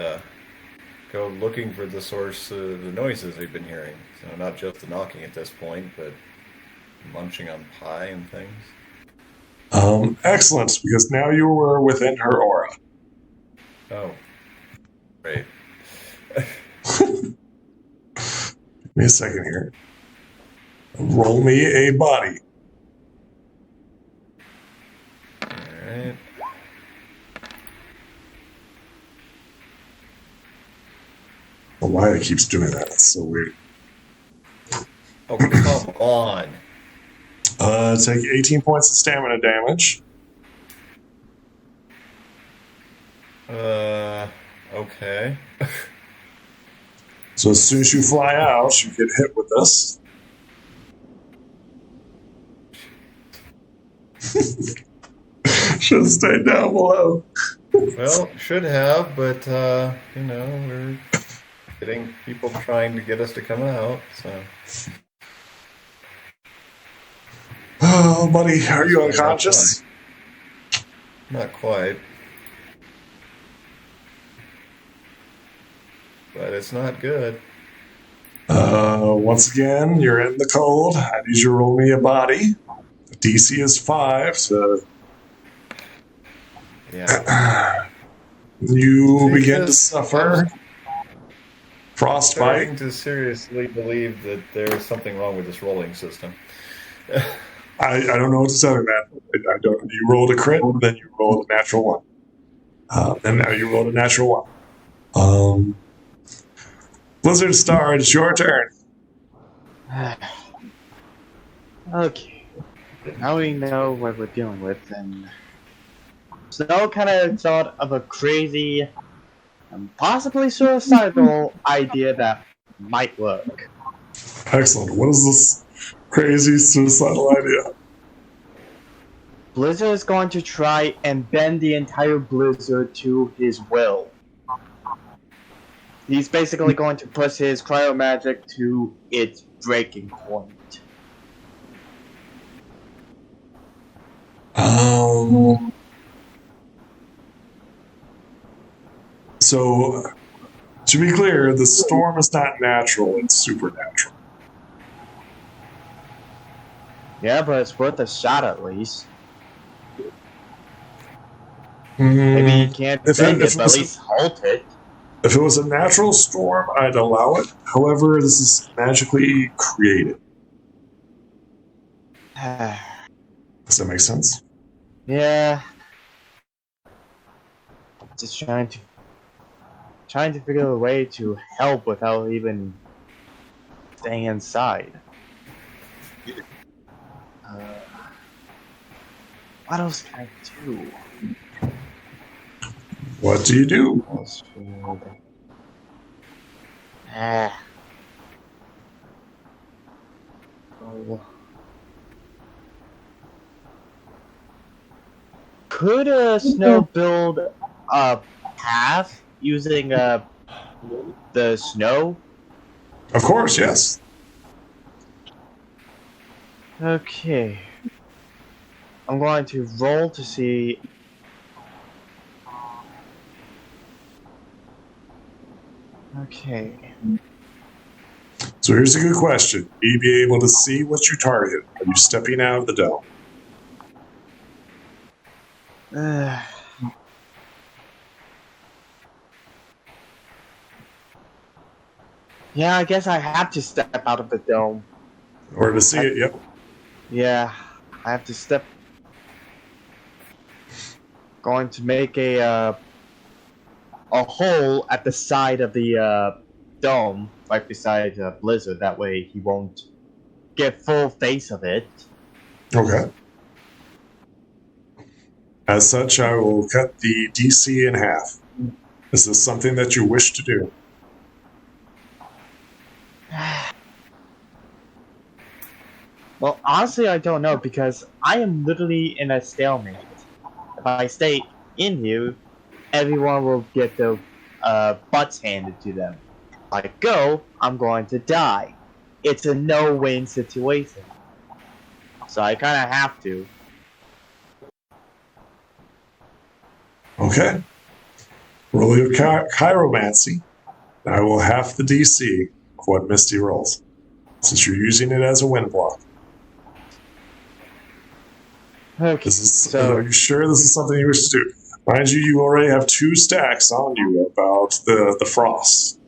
go looking for the source of the noises we've been hearing. So not just the knocking at this point, but munching on pie and things. Excellent, because now you were within her aura. Oh, great. Give me a second here. Roll me a body. Alright. Why it keeps doing that? It's so weird. Oh, come on. Take 18 points of stamina damage. Okay. So as soon as you fly out, you get hit with this. Should have stayed down below. Well, should have, but, we're getting people trying to get us to come out, so... Oh, buddy, are you unconscious? Not quite. But it's not good. Once again, you're in the cold. I need you to roll me a body. The DC is 5, so... Yeah. You begin to suffer frostbite. Starting to seriously believe that there's something wrong with this rolling system. I don't know what to tell you, man. I don't. You rolled a crit, then you rolled a natural 1. And now you rolled a natural 1. Blizzard Star, it's your turn. Okay. Now we know what we're dealing with, and Snow kind of thought of a crazy and possibly suicidal idea that might work. Excellent. What is this crazy suicidal idea? Blizzard is going to try and bend the entire blizzard to his will. He's basically going to push his cryo magic to its breaking point. So, to be clear, the storm is not natural, it's supernatural. Yeah, but it's worth a shot at least. Maybe you can't bend it, but at least halt it. If it was a natural storm, I'd allow it. However, this is magically created. Does that make sense? Yeah. Just trying to figure a way to help without even staying inside. What else can I do? What do you do? Could Snow build a path using the snow? Of course, yes. Okay. I'm going to roll to see Okay. So here's a good question. Will you be able to see what you target? Are you stepping out of the dome? Yeah, I guess I have to step out of the dome. In order to see it, yep. Yeah, I have to step. Going to make a hole at the side of the dome, right beside Blizzard. That way he won't get full face of it. Okay. As such, I will cut the DC in half. Is this something that you wish to do? Well, honestly, I don't know because I am literally in a stalemate. If I stay in here, everyone will get their butts handed to them. If I go, I'm going to die. It's a no-win situation. So I kind of have to. Okay. Roll your chiromancy. I will half the DC of what Misty rolls, since you're using it as a wind block. Okay, Are you sure this is something you wish to do? Mind you, you already have 2 stacks on you about the frost.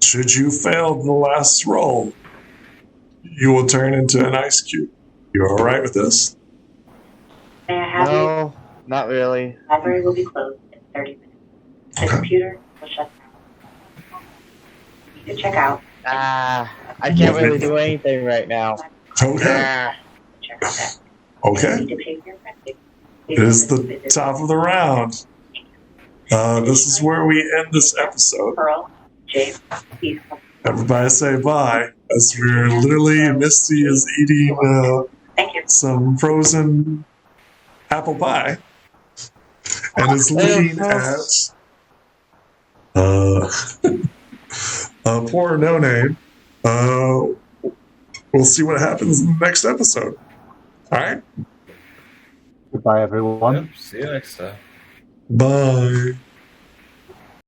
Should you fail the last roll, you will turn into an ice cube. You all right with this? May I have no, not really. The library will be closed in 30 minutes. The computer will shut down. You can check out. I can't really do anything right now. Okay. Check out that. Okay. You need to pay for your renting. It is the top of the round. This is where we end this episode. Pearl, James, please come. Everybody say bye. As we're literally, Misty is eating Thank you. some frozen apple pie. And is looking at poor No Name. We'll see what happens in the next episode. All right? Goodbye, everyone. Yep, see you next time. Bye.